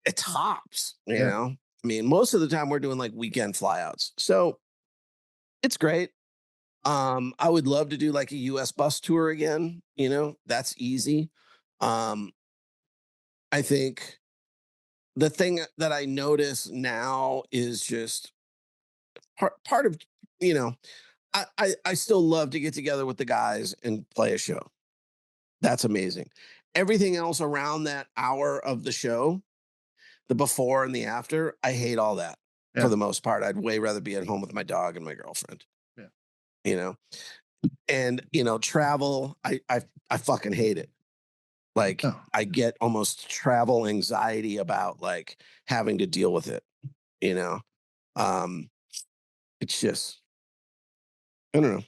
[SPEAKER 3] it tops,
[SPEAKER 1] Yeah.
[SPEAKER 3] I mean, most of the time we're doing like weekend flyouts. So it's great. I would love to do like a US bus tour again, that's easy. Um, I think the thing that I notice now is just part of, you know, I still love to get together with the guys and play a show. That's amazing. Everything else around that hour of the show, the before and the after, I hate all that for
[SPEAKER 1] Yeah.
[SPEAKER 3] the most part. I'd way rather be at home with my dog and my girlfriend,
[SPEAKER 1] Yeah.
[SPEAKER 3] you know? And, travel, I fucking hate it. Like
[SPEAKER 1] Oh,
[SPEAKER 3] I get almost travel anxiety about like having to deal with it, you know? Um, it's just, I don't know.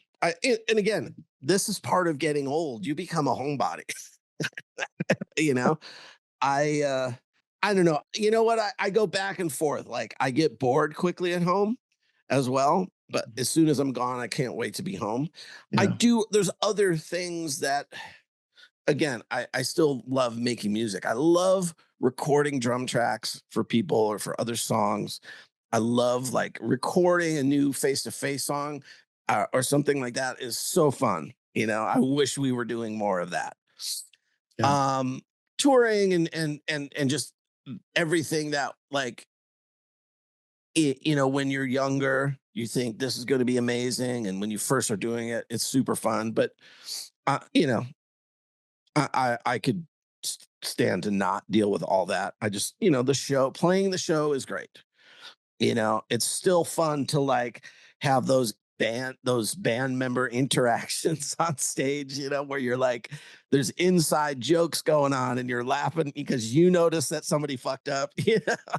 [SPEAKER 3] And again, this is part of getting old. You become a homebody, you know? I don't know. You know what? I go back and forth. Like I get bored quickly at home as well. But
[SPEAKER 1] mhm.
[SPEAKER 3] as soon as I'm gone, I can't wait to be home.
[SPEAKER 1] Yeah.
[SPEAKER 3] There's other things that, again, I still love making music. I love recording drum tracks for people or for other songs. I love like recording a new face to face song or something like that is so fun. I wish we were doing more of that.
[SPEAKER 1] Yeah.
[SPEAKER 3] Um, touring and just everything that like when you're younger. You think this is going to be amazing, and when you first are doing it, it's super fun. But you know, I could stand to not deal with all that. I just, the show, playing the show is great. It's still fun to like have those band member interactions on stage, where you're like, there's inside jokes going on and you're laughing because you notice that somebody fucked up,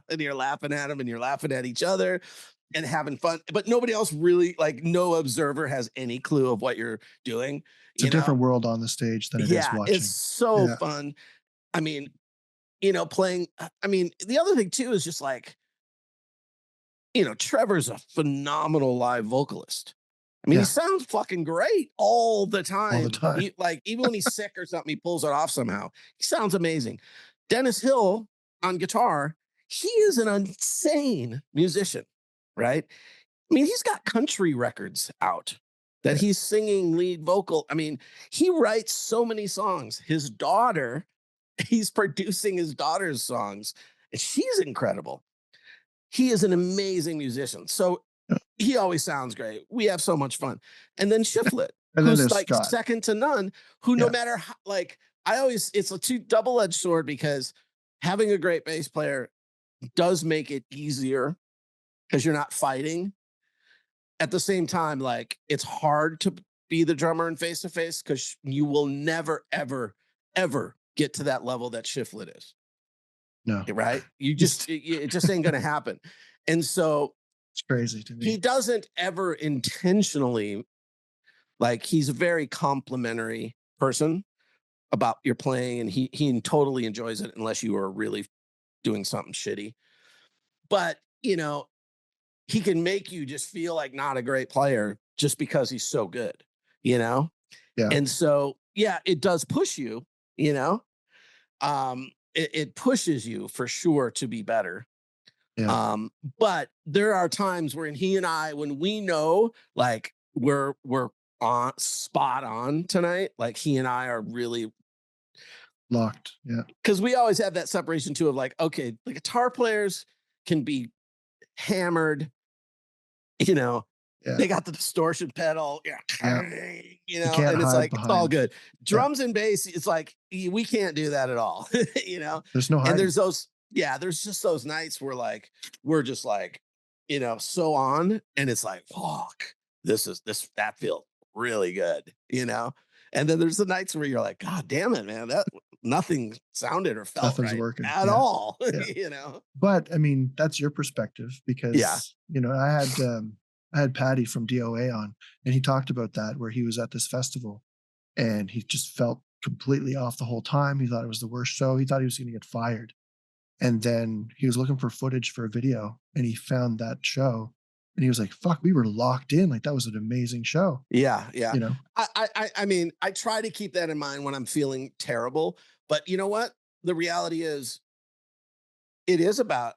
[SPEAKER 3] and you're laughing at them and you're laughing at each other and having fun. But nobody else really, like, no observer has any clue of what you're doing,
[SPEAKER 1] It's a
[SPEAKER 3] you know?
[SPEAKER 1] different world on the stage than it is
[SPEAKER 3] Yeah, it's
[SPEAKER 1] watching.
[SPEAKER 3] so
[SPEAKER 1] Yeah.
[SPEAKER 3] fun. I mean, playing, I mean, the other thing too is just like, Trevor's a phenomenal live vocalist. I mean, he
[SPEAKER 1] Yeah.
[SPEAKER 3] sounds fucking great all the
[SPEAKER 1] All the
[SPEAKER 3] time.
[SPEAKER 1] time.
[SPEAKER 3] Like, even when he's sick or something, he pulls it off somehow. He sounds amazing. Dennis Hill on guitar, he is an insane musician, right? I mean, he's got country records out that
[SPEAKER 1] Yeah.
[SPEAKER 3] he's singing lead vocal. I mean, he writes so many songs. His daughter, he's producing his daughter's songs, and she's incredible. He is an amazing musician. So
[SPEAKER 1] Yeah.
[SPEAKER 3] he always sounds great. We have so much fun. And then Shiflet,
[SPEAKER 1] And then
[SPEAKER 3] who's
[SPEAKER 1] there's
[SPEAKER 3] like
[SPEAKER 1] Scott.
[SPEAKER 3] second to none, who no
[SPEAKER 1] Yeah.
[SPEAKER 3] matter how, like, I always, it's a double-edged sword because having a great bass player does make it easier because you're not fighting. At the same time, like, it's hard to be the drummer in face to face because you will never, ever, ever get to that level that Shiflet is.
[SPEAKER 1] No.
[SPEAKER 3] Right? You
[SPEAKER 1] It's
[SPEAKER 3] just, it just ain't going to happen. And so
[SPEAKER 1] crazy to
[SPEAKER 3] he
[SPEAKER 1] me.
[SPEAKER 3] doesn't ever intentionally, like, he's a very complimentary person about your playing, and he totally enjoys it unless you are really doing something shitty. But he can make you just feel like not a great player just because he's so good, you know?
[SPEAKER 1] Yeah.
[SPEAKER 3] And so, yeah, it does push you, you know? It pushes you for sure to be better.
[SPEAKER 1] Yeah.
[SPEAKER 3] But there are times when he and I, when we know like we're on spot on tonight, like he and I are really,
[SPEAKER 1] Locked. Yeah.
[SPEAKER 3] because we always have that separation too of like, okay, the guitar players can be hammered, you know,
[SPEAKER 1] Yeah.
[SPEAKER 3] they got the distortion pedal, yeah,
[SPEAKER 1] Yeah. You can't
[SPEAKER 3] and it's
[SPEAKER 1] hide
[SPEAKER 3] like it's all
[SPEAKER 1] behind.
[SPEAKER 3] good.
[SPEAKER 1] Yeah.
[SPEAKER 3] Drums and bass, it's like we can't do that at all, you know.
[SPEAKER 1] There's no
[SPEAKER 3] And
[SPEAKER 1] hiding.
[SPEAKER 3] there's those, yeah, there's just those nights where like we're just like, so on, and it's like, fuck, this that feels really good, And then there's the nights where you're like, God damn it, man, that nothing sounded or felt
[SPEAKER 1] Nothing's
[SPEAKER 3] right
[SPEAKER 1] working.
[SPEAKER 3] at
[SPEAKER 1] Yeah.
[SPEAKER 3] all,
[SPEAKER 1] Yeah.
[SPEAKER 3] you know.
[SPEAKER 1] But I mean, that's your perspective
[SPEAKER 3] Yeah,
[SPEAKER 1] because, I had Patty from DOA on, and he talked about that where he was at this festival and he just felt completely off the whole time. He thought it was the worst show. He thought he was going to get fired. And then he was looking for footage for a video and he found that show and he was like, fuck, we were locked in. Like that was an amazing show,
[SPEAKER 3] yeah, yeah.
[SPEAKER 1] you know?
[SPEAKER 3] I mean, I try to keep that in mind when I'm feeling terrible, but you know what? The reality is, it is about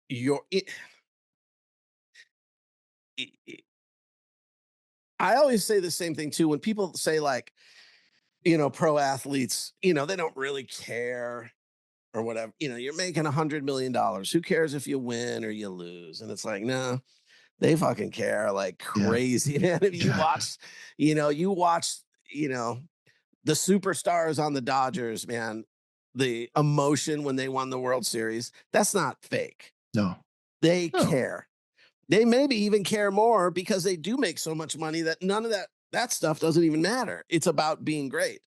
[SPEAKER 3] your. It, I always say the same thing too. When people say like, pro athletes, they don't really care or whatever. You're making $100 million. Who cares if you win or you lose? And it's like, no, they fucking care like
[SPEAKER 1] Yeah.
[SPEAKER 3] crazy, man. If you
[SPEAKER 1] Yeah.
[SPEAKER 3] watch, you watch, you know, the superstars on the Dodgers, man, the emotion when they won the World Series, that's not fake.
[SPEAKER 1] No.
[SPEAKER 3] They
[SPEAKER 1] No.
[SPEAKER 3] care. They maybe even care more because they do make so much money that none of that stuff doesn't even matter. It's about being great.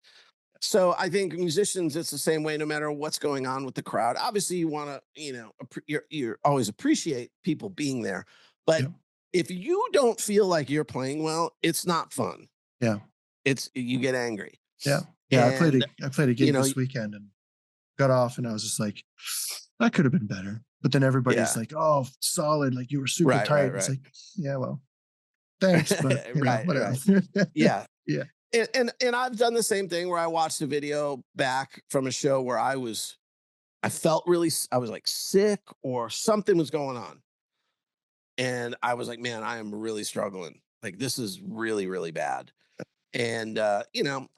[SPEAKER 3] So I think musicians, it's the same way. No matter what's going on with the crowd, obviously you want to, you're always appreciate people being there. But
[SPEAKER 1] Yeah.
[SPEAKER 3] if you don't feel like you're playing well, it's not fun.
[SPEAKER 1] Yeah.
[SPEAKER 3] It's you get angry.
[SPEAKER 1] Yeah. Yeah.
[SPEAKER 3] And
[SPEAKER 1] I played a gig this weekend and got off and I was just like, that could have been better. But then everybody's
[SPEAKER 3] yeah,
[SPEAKER 1] like, oh, solid. Like you were super
[SPEAKER 3] right,
[SPEAKER 1] tight.
[SPEAKER 3] right,
[SPEAKER 1] It's
[SPEAKER 3] right,
[SPEAKER 1] like, yeah, well, thanks, but
[SPEAKER 3] right,
[SPEAKER 1] whatever.
[SPEAKER 3] right. Yeah.
[SPEAKER 1] Yeah.
[SPEAKER 3] And I've done the same thing where I watched a video back from a show where I felt really, I was like sick or something was going on. And I was like, man, I am really struggling. Like, this is really, really bad. And, I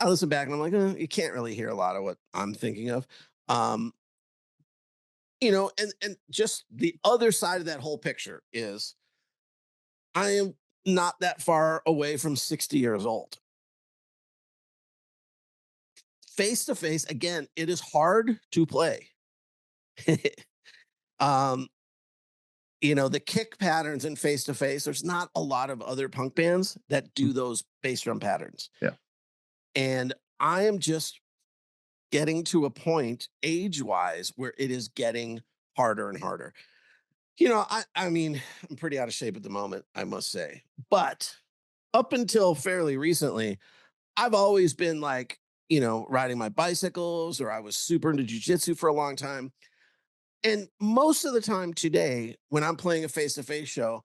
[SPEAKER 3] listen back and I'm like, you can't really hear a lot of what I'm thinking of. Um, and just the other side of that whole picture is I am not that far away from 60 years old. Face to face, again, it is hard to play. um, the kick patterns in face to face, there's not a lot of other punk bands that
[SPEAKER 1] Mm.
[SPEAKER 3] do those bass drum patterns.
[SPEAKER 1] Yeah.
[SPEAKER 3] And I am just getting to a point age wise where it is getting harder and harder. I mean, I'm pretty out of shape at the moment, I must say. But up until fairly recently, I've always been like, riding my bicycles, or I was super into jujitsu for a long time. And most of the time today, when I'm playing a face to face show,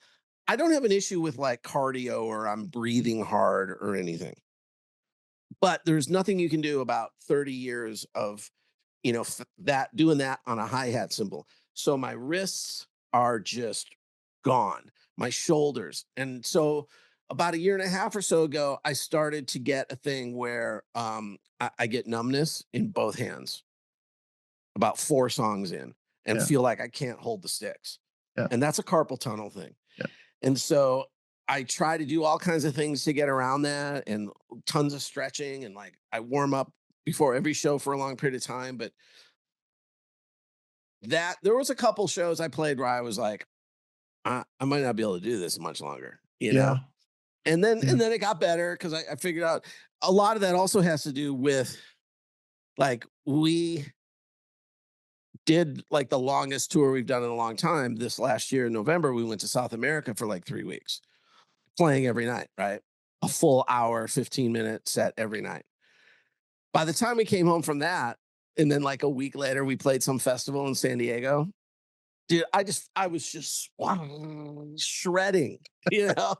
[SPEAKER 3] I don't have an issue with like cardio or I'm breathing hard or anything. But there's nothing you can do about 30 years of, that doing that on a hi hat cymbal. So my wrists are just gone, my shoulders. And so about a year and a half or so ago, I started to get a thing where I get numbness in both hands about 4 songs in and
[SPEAKER 1] Yeah.
[SPEAKER 3] feel like I can't hold the sticks.
[SPEAKER 1] Yeah.
[SPEAKER 3] And that's a carpal tunnel thing.
[SPEAKER 1] Yeah.
[SPEAKER 3] And so I try to do all kinds of things to get around that, and tons of stretching, and like I warm up before every show for a long period of time. But that there was a couple shows I played where I was like, I might not be able to do this much longer,
[SPEAKER 1] Yeah.
[SPEAKER 3] And then
[SPEAKER 1] Yeah.
[SPEAKER 3] it got better because I figured out a lot of that also has to do with like we did like the longest tour we've done in a long time. This last year in November, we went to South America for like 3 weeks, playing every night, right? A full hour, 15-minute set every night. By the time we came home from that, and then like a week later, we played some festival in San Diego. Dude, I was just shredding, you know.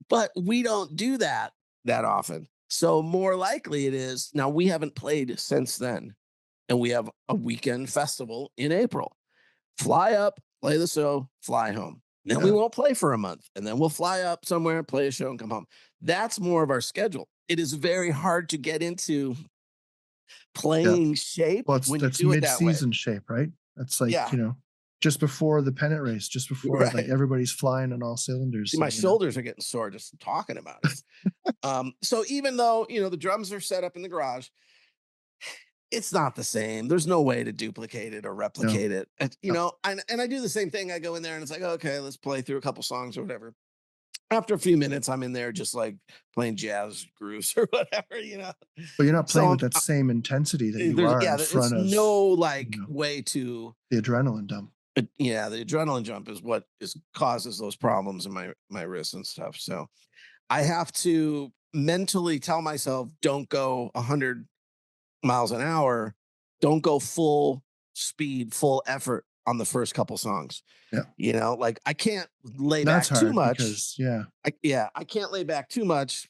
[SPEAKER 3] But we don't do that often. So more likely it is now we haven't played since then, and we have a weekend festival in April. Fly up, play the show, fly home. Then we
[SPEAKER 1] Yeah.
[SPEAKER 3] won't play for a month, and then we'll fly up somewhere, play a show, and come home. That's more of our schedule. It is very hard to get into
[SPEAKER 1] Yeah.
[SPEAKER 3] playing shape
[SPEAKER 1] Well,
[SPEAKER 3] when you
[SPEAKER 1] that's
[SPEAKER 3] do it that way.
[SPEAKER 1] mid-season shape, right? That's like,
[SPEAKER 3] Yeah,
[SPEAKER 1] just before the pennant race, just before like
[SPEAKER 3] right.
[SPEAKER 1] everybody's flying on all cylinders.
[SPEAKER 3] See, my
[SPEAKER 1] So,
[SPEAKER 3] shoulders are getting sore just talking about it. So even though the drums are set up in the garage, it's not the same. There's no way to duplicate it or
[SPEAKER 1] no,
[SPEAKER 3] replicate it.
[SPEAKER 1] no.
[SPEAKER 3] And I do the same thing. I go in there and it's like, okay, let's play through a couple songs or whatever. After a few minutes, I'm in there just like playing jazz grooves or whatever.
[SPEAKER 1] But you're not
[SPEAKER 3] So
[SPEAKER 1] playing with that same intensity that you are in
[SPEAKER 3] it's
[SPEAKER 1] front of,
[SPEAKER 3] no
[SPEAKER 1] you
[SPEAKER 3] like
[SPEAKER 1] know,
[SPEAKER 3] way to
[SPEAKER 1] the adrenaline dump.
[SPEAKER 3] yeah, the adrenaline jump is what is causes those problems in my wrists and stuff. So I have to mentally tell myself, don't go 100 miles an hour, don't go full speed, full effort on the first couple songs.
[SPEAKER 1] Yeah.
[SPEAKER 3] Like I can't lay
[SPEAKER 1] That's
[SPEAKER 3] back too
[SPEAKER 1] hard
[SPEAKER 3] much.
[SPEAKER 1] because, yeah,
[SPEAKER 3] I can't lay back too much.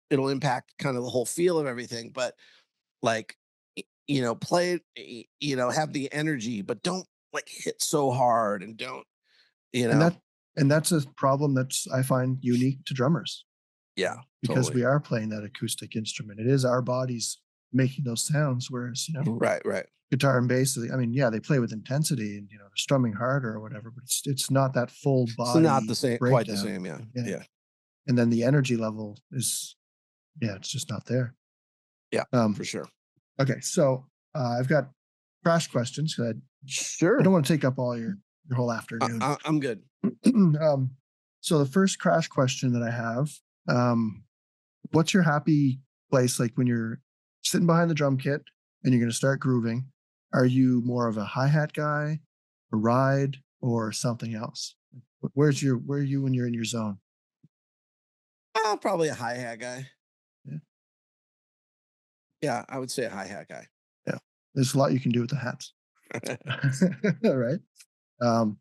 [SPEAKER 3] It'll impact kind of the whole feel of everything. But like, play it, have the energy, but don't like hit so hard and don't, you
[SPEAKER 1] and
[SPEAKER 3] know,
[SPEAKER 1] that and that's a problem that's I find unique to drummers,
[SPEAKER 3] yeah,
[SPEAKER 1] because
[SPEAKER 3] totally.
[SPEAKER 1] we are playing that acoustic instrument. It is our bodies making those sounds, whereas,
[SPEAKER 3] Right, right.
[SPEAKER 1] guitar and bass, I mean, yeah, they play with intensity and, they're strumming harder or whatever, but it's not that full
[SPEAKER 3] It's not the
[SPEAKER 1] body
[SPEAKER 3] same, quite the
[SPEAKER 1] breakdown.
[SPEAKER 3] same. Yeah,
[SPEAKER 1] Yeah.
[SPEAKER 3] yeah,
[SPEAKER 1] And then the energy level is, yeah, it's just not there.
[SPEAKER 3] yeah,
[SPEAKER 1] Um,
[SPEAKER 3] for sure.
[SPEAKER 1] okay. So I've got crash questions because I
[SPEAKER 3] Sure.
[SPEAKER 1] don't want to take up all your whole afternoon.
[SPEAKER 3] I'm good.
[SPEAKER 1] So the first crash question that I have, what's your happy place? Like when you're sitting behind the drum kit and you're going to start grooving, are you more of a hi-hat guy, a ride, or something else? Where are you when you're in your zone?
[SPEAKER 3] Probably a hi hat guy.
[SPEAKER 1] Yeah.
[SPEAKER 3] Yeah, I would say a hi hat guy.
[SPEAKER 1] Yeah. There's a lot you can do with the hats. All right. Um,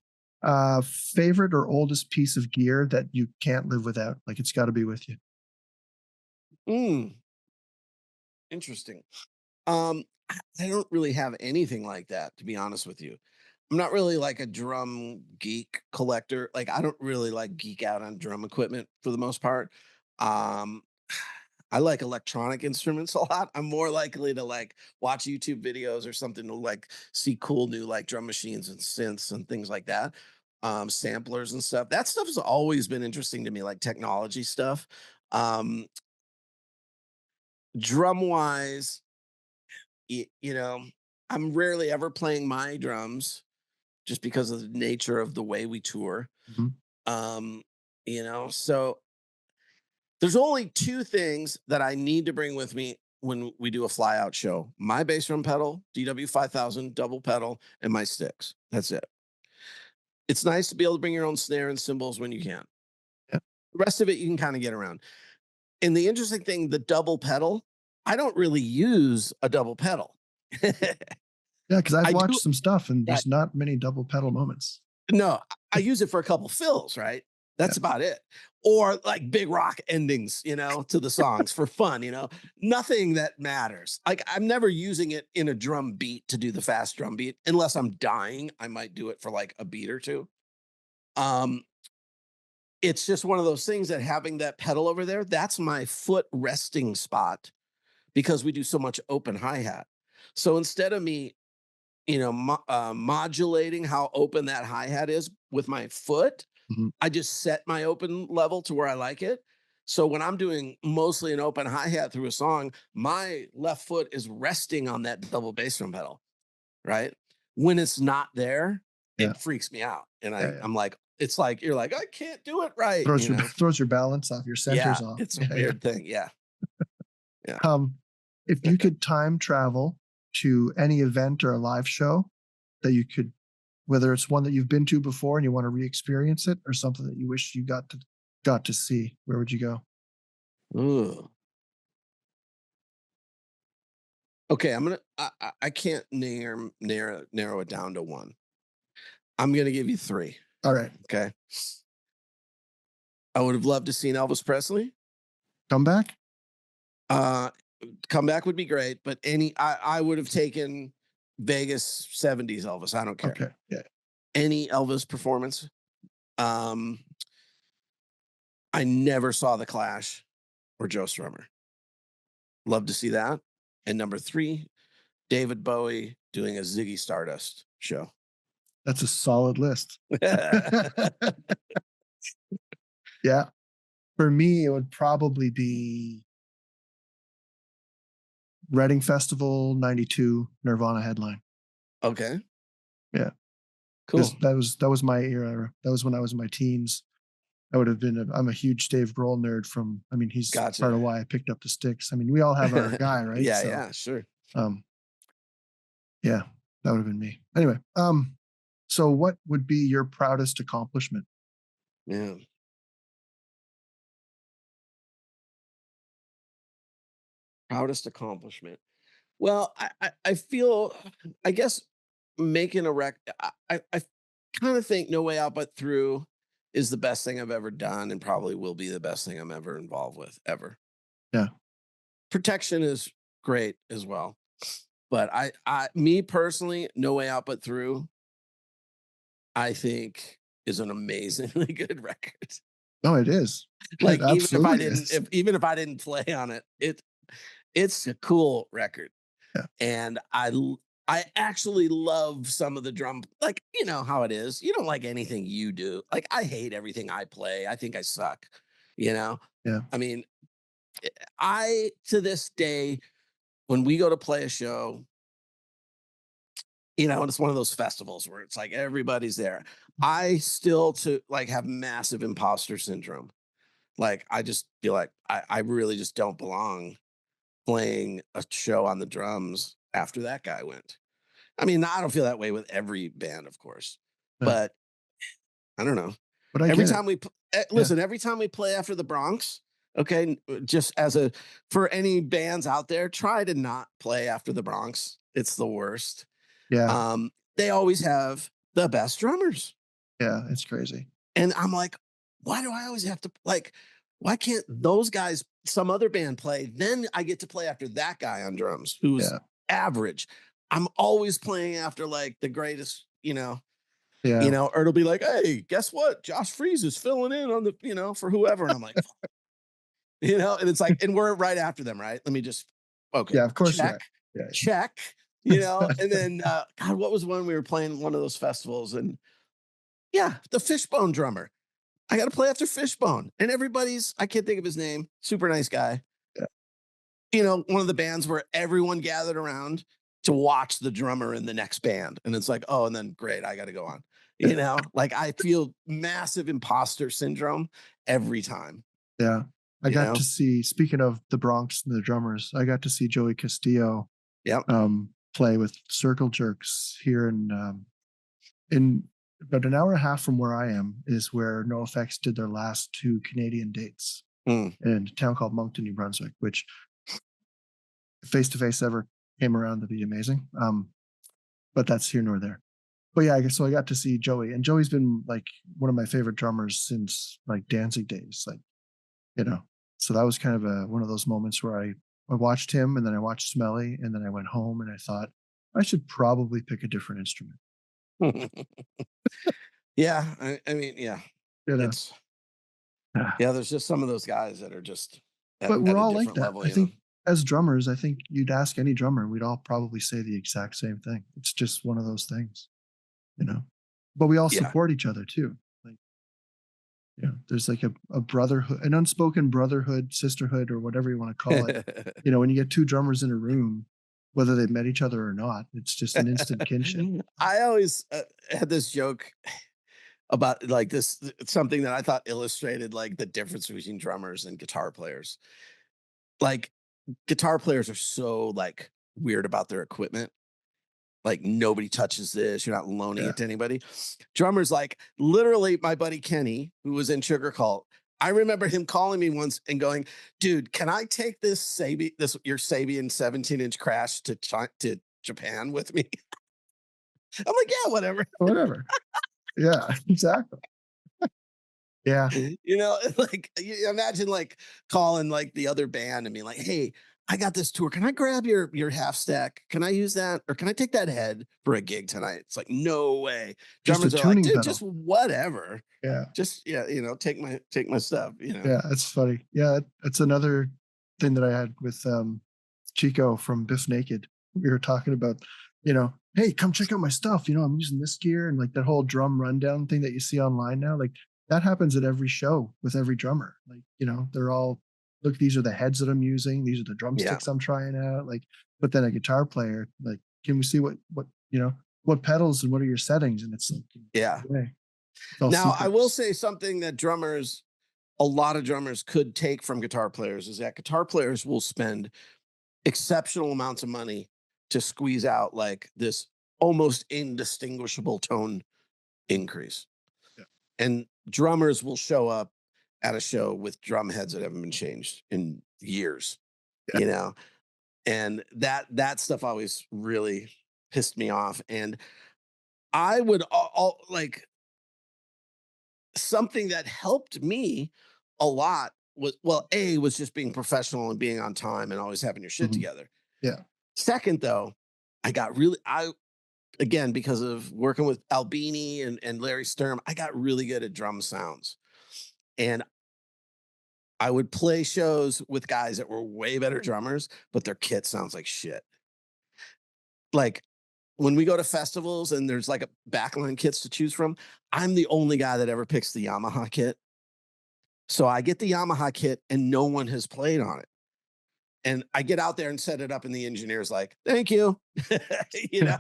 [SPEAKER 1] favorite or oldest piece of gear that you can't live without? Like it's got to be with you.
[SPEAKER 3] Mm, interesting. I don't really have anything like that, to be honest with you. I'm not really like a drum geek collector. Like I don't really like geek out on drum equipment for the most part. Um, I like electronic instruments a lot. I'm more likely to like watch YouTube videos or something to like see cool new like drum machines and synths and things like that. samplers and stuff. That stuff has always been interesting to me, like technology stuff. Um, Drum wise, you know, I'm rarely ever playing my drums just because of the nature of the way we tour.
[SPEAKER 1] Mhm.
[SPEAKER 3] Um, so there's only two things that I need to bring with me when we do a fly out show: my bass drum pedal, DW 5000 double pedal, and my sticks. That's it. It's nice to be able to bring your own snare and cymbals when you can.
[SPEAKER 1] Yeah.
[SPEAKER 3] The rest of it you can kind of get around. And the interesting thing, the double pedal, I don't really use a double pedal.
[SPEAKER 1] Yeah, because I've
[SPEAKER 3] I do.
[SPEAKER 1] watched some stuff and
[SPEAKER 3] Right.
[SPEAKER 1] there's not many double pedal moments.
[SPEAKER 3] No, I use it for a couple fills, right?
[SPEAKER 1] Yeah.
[SPEAKER 3] That's about it. Or like big rock endings, to the songs for fun, nothing that matters. Like I'm never using it in a drum beat to do the fast drum beat unless I'm dying. I might do it for like a beat or two. Um, it's just one of those things that having that pedal over there, that's my foot resting spot because we do so much open hi-hat. So instead of me, modulating how open that hi-hat is with my foot,
[SPEAKER 1] Mhm.
[SPEAKER 3] I just set my open level to where I like it. So when I'm doing mostly an open hi-hat through a song, my left foot is resting on that double bass drum pedal, right? When it's not there,
[SPEAKER 1] Yeah.
[SPEAKER 3] it freaks me out. And
[SPEAKER 1] Yeah. Yeah.
[SPEAKER 3] I'm like, it's like you're like, I can't do it right,
[SPEAKER 1] Throws your balance off, your
[SPEAKER 3] Yeah,
[SPEAKER 1] centers off.
[SPEAKER 3] it's a
[SPEAKER 1] Yeah. Yeah.
[SPEAKER 3] weird thing. Yeah. Yeah.
[SPEAKER 1] If you could time travel to any event or a live show that you could, whether it's one that you've been to before and you want to re-experience it, or something that you wish you got to see, where would you go?
[SPEAKER 3] Ooh. Okay, I can't narrow it down to one. I'm gonna give you three.
[SPEAKER 1] All right,
[SPEAKER 3] Okay. I would have loved to seen Elvis Presley.
[SPEAKER 1] come back.
[SPEAKER 3] Uh Comeback would be great, but I would have taken Vegas 70s Elvis. I don't care.
[SPEAKER 1] Okay, yeah,
[SPEAKER 3] Any Elvis performance. Um I never saw the Clash or Joe Strummer. Love to see that. And number three, David Bowie doing a Ziggy Stardust show.
[SPEAKER 1] that's a solid list. Yeah, for me, it would probably be Reading Festival '92 Nirvana headline.
[SPEAKER 3] Okay,
[SPEAKER 1] Yeah,
[SPEAKER 3] cool.
[SPEAKER 1] because that was my era. That was when I was in my teens. I would have been. I'm a huge Dave Grohl nerd. I mean, he's part
[SPEAKER 3] Gotcha.
[SPEAKER 1] of why I picked up the sticks. I mean, we all have our guy, right?
[SPEAKER 3] Yeah,
[SPEAKER 1] So,
[SPEAKER 3] yeah, sure.
[SPEAKER 1] um, yeah, that would have been me. Anyway, so what would be your proudest accomplishment?
[SPEAKER 3] Yeah. Proudest accomplishment. Well, I feel, I guess making a I kind of think No Way Out But Through is the best thing I've ever done and probably will be the best thing I'm ever involved with ever.
[SPEAKER 1] Yeah,
[SPEAKER 3] Protection is great as well. But me personally, No Way Out But Through, I think is an amazingly good record.
[SPEAKER 1] no, it is. It
[SPEAKER 3] Like
[SPEAKER 1] absolutely is.
[SPEAKER 3] even if I didn't play on it, it's a cool record.
[SPEAKER 1] Yeah,
[SPEAKER 3] And I actually love some of the drum, like, you know how it is. You don't like anything you do. Like I hate everything I play. I think I suck, you know?
[SPEAKER 1] yeah,
[SPEAKER 3] I mean, I to this day, when we go to play a show, and it's one of those festivals where it's like everybody's there. I still to like have massive imposter syndrome. Like I just feel like I really just don't belong playing a show on the drums after that guy went. I mean, I don't feel that way with every band, of course,
[SPEAKER 1] yeah.
[SPEAKER 3] but I don't know.
[SPEAKER 1] But I
[SPEAKER 3] Every
[SPEAKER 1] get it.
[SPEAKER 3] time
[SPEAKER 1] Yeah,
[SPEAKER 3] listen, every time we play after the Bronx, okay, just for any bands out there, try to not play after the Bronx. It's the worst.
[SPEAKER 1] yeah,
[SPEAKER 3] They always have the best drummers.
[SPEAKER 1] yeah. It's crazy.
[SPEAKER 3] And I'm like, why do I always have to like, why can't those guys, some other band play? Then I get to play after that guy on drums who's
[SPEAKER 1] Yeah,
[SPEAKER 3] average. I'm always playing after like the greatest,
[SPEAKER 1] yeah,
[SPEAKER 3] or it'll be like, hey, guess what? Josh Freeze is filling in on the, for whoever. And I'm like, and it's like, and we're right after them, right? Let me just, okay,
[SPEAKER 1] yeah. Of course you
[SPEAKER 3] check,
[SPEAKER 1] are. Yeah,
[SPEAKER 3] check, and then, God, what was one we were playing one of those festivals and Yeah, the Fishbone drummer. I got to play after Fishbone. And I can't think of his name, super nice guy.
[SPEAKER 1] Yeah.
[SPEAKER 3] One of the bands where everyone gathered around to watch the drummer in the next band. And it's like, oh, and then great, I got to go on. Like I feel massive imposter syndrome every time,
[SPEAKER 1] Yeah. I
[SPEAKER 3] you
[SPEAKER 1] got to
[SPEAKER 3] know?
[SPEAKER 1] see, speaking of the Bronx and the drummers, I got to see Joey Castillo
[SPEAKER 3] Yep.
[SPEAKER 1] play with Circle Jerks here in about an hour and a half from where I am is where NoFX did their last 2 Canadian dates
[SPEAKER 3] Mm.
[SPEAKER 1] in a town called Moncton, New Brunswick, which face to face ever came around to be amazing. But that's here nor there. But yeah, I guess so. I got to see Joey, and Joey's been like one of my favorite drummers since like Danzig days, like So that was kind of one of those moments where I watched him, and then I watched Smelly, and then I went home and I thought I should probably pick a different instrument.
[SPEAKER 3] Yeah. I mean, yeah,
[SPEAKER 1] You know,
[SPEAKER 3] it's, yeah, there's just some of those guys that are just
[SPEAKER 1] but
[SPEAKER 3] at
[SPEAKER 1] we're
[SPEAKER 3] a
[SPEAKER 1] all like
[SPEAKER 3] different
[SPEAKER 1] that.
[SPEAKER 3] level,
[SPEAKER 1] I think as drummers, I think you'd ask any drummer, we'd all probably say the exact same thing. It's just one of those things. But we all
[SPEAKER 3] Yeah.
[SPEAKER 1] support each other too. Like, there's like a brotherhood, an unspoken brotherhood, sisterhood, or whatever you want to call it. When you get 2 drummers in a room, whether they've met each other or not, it's just an instant kinship.
[SPEAKER 3] I always had this joke about like this, something that I thought illustrated like the difference between drummers and guitar players. Like guitar players are so like weird about their equipment. Like nobody touches this. You're not loaning
[SPEAKER 1] Yeah.
[SPEAKER 3] it to anybody. Drummers, like literally, my buddy Kenny, who was in Sugar Cult. I remember him calling me once and going, "Dude, can I take your Sabian 17-inch Crash to Japan with me?" I'm like, "Yeah, whatever."
[SPEAKER 1] Whatever. Yeah, exactly. Yeah.
[SPEAKER 3] Like you imagine like calling like the other band and being like, "Hey, I got this tour. Can I grab your half stack? Can I use that? Or can I take that head for a gig tonight?" It's like, no way.
[SPEAKER 1] Just a
[SPEAKER 3] Drummers are like,
[SPEAKER 1] tuning
[SPEAKER 3] dude, just
[SPEAKER 1] pedal.
[SPEAKER 3] whatever.
[SPEAKER 1] Yeah.
[SPEAKER 3] Just yeah, take my stuff.
[SPEAKER 1] Yeah, it's funny. Yeah, it's another thing that I had with Chico from Biff Naked. We were talking about, hey, come check out my stuff. I'm using this gear, and like that whole drum rundown thing that you see online now. Like that happens at every show with every drummer. Like, they're all, look, these are the heads that I'm using. These are the
[SPEAKER 3] Yeah.
[SPEAKER 1] drumsticks I'm trying out. Like, but then a guitar player, like, can we see what pedals and what are your settings? And it's like,
[SPEAKER 3] Yeah.
[SPEAKER 1] it's all
[SPEAKER 3] Now I will
[SPEAKER 1] secrets.
[SPEAKER 3] say something that a lot of drummers could take from guitar players is that guitar players will spend exceptional amounts of money to squeeze out like this almost indistinguishable tone increase.
[SPEAKER 1] Yeah.
[SPEAKER 3] And drummers will show up at a show with drum heads that haven't been changed in years,
[SPEAKER 1] Yeah.
[SPEAKER 3] you know, and that stuff always really pissed me off. And I would like something that helped me a lot was, well, A was just being professional and being on time and always having your shit
[SPEAKER 1] Mhm.
[SPEAKER 3] together.
[SPEAKER 1] Yeah.
[SPEAKER 3] Second, though, I again, because of working with Albini and Larry Sturm, I got really good at drum sounds. And I would play shows with guys that were way better drummers, but their kit sounds like shit. Like when we go to festivals and there's like a backline kits to choose from, I'm the only guy that ever picks the Yamaha kit. So I get the Yamaha kit and no one has played on it. And I get out there and set it up, and the engineer's like, "Thank you," you know.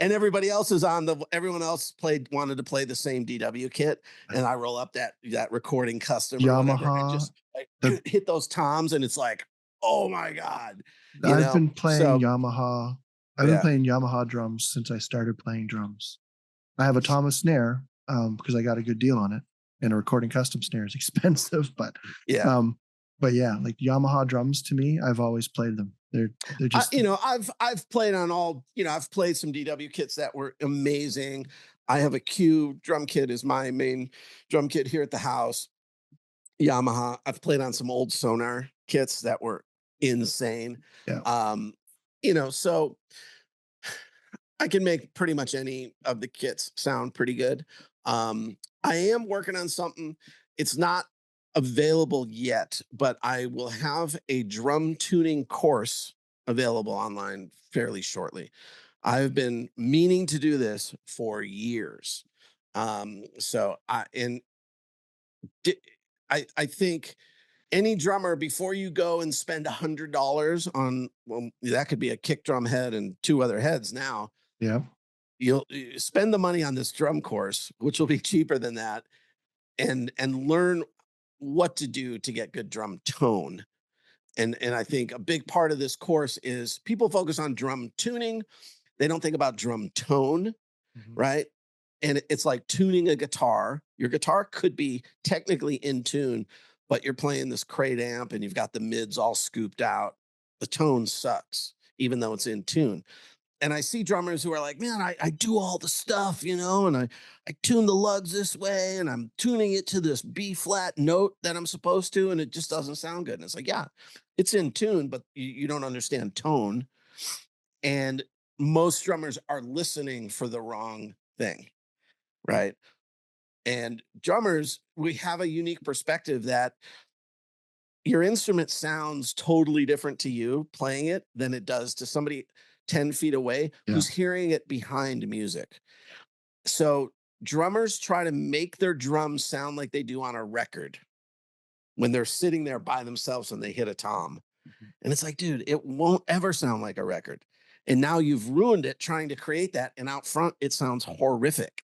[SPEAKER 3] And everyone else wanted to play the same DW kit, and I roll up that recording custom or whatever, and
[SPEAKER 1] Yamaha.
[SPEAKER 3] just like
[SPEAKER 1] The
[SPEAKER 3] hit those toms, and it's like, oh my god,
[SPEAKER 1] I've been playing
[SPEAKER 3] So
[SPEAKER 1] Yamaha. I've been
[SPEAKER 3] yeah,
[SPEAKER 1] playing Yamaha drums since I started playing drums. I have a Thomas snare because I got a good deal on it, and a recording custom snare is expensive.
[SPEAKER 3] yeah.
[SPEAKER 1] Um, but yeah, like Yamaha drums to me, I've always played them. They're just
[SPEAKER 3] I've played on all, I've played some DW kits that were amazing. I have a Q drum kit is my main drum kit here at the house. Yamaha. I've played on some old Sonar kits that were insane.
[SPEAKER 1] yeah.
[SPEAKER 3] Um, so I can make pretty much any of the kits sound pretty good. I am working on something. It's not available yet, but I will have a drum tuning course available online fairly shortly. I've been meaning to do this for years. So di- I think any drummer, before you go and spend $100 on, well, that could be a kick drum head and two other heads now,
[SPEAKER 1] Yeah.
[SPEAKER 3] you spend the money on this drum course, which will be cheaper than that, and learn what to do to get good drum tone. And I think a big part of this course is people focus on drum tuning. They don't think about drum tone,
[SPEAKER 1] Mhm.
[SPEAKER 3] right? And it's like tuning a guitar. Your guitar could be technically in tune, but you're playing this crate amp and you've got the mids all scooped out. The tone sucks, even though it's in tune. And I see drummers who are like, man, I do all the stuff, and I tune the lugs this way and I'm tuning it to this B flat note that I'm supposed to, and it just doesn't sound good. And it's like, yeah, it's in tune, but you don't understand tone. And most drummers are listening for the wrong thing, right? And drummers, we have a unique perspective that your instrument sounds totally different to you playing it than it does to somebody 10 feet away
[SPEAKER 1] Yeah.
[SPEAKER 3] who's hearing it behind music. So drummers try to make their drums sound like they do on a record when they're sitting there by themselves and they hit a tom.
[SPEAKER 1] Mhm.
[SPEAKER 3] And it's like, dude, it won't ever sound like a record. And now you've ruined it trying to create that. And out front, it sounds horrific.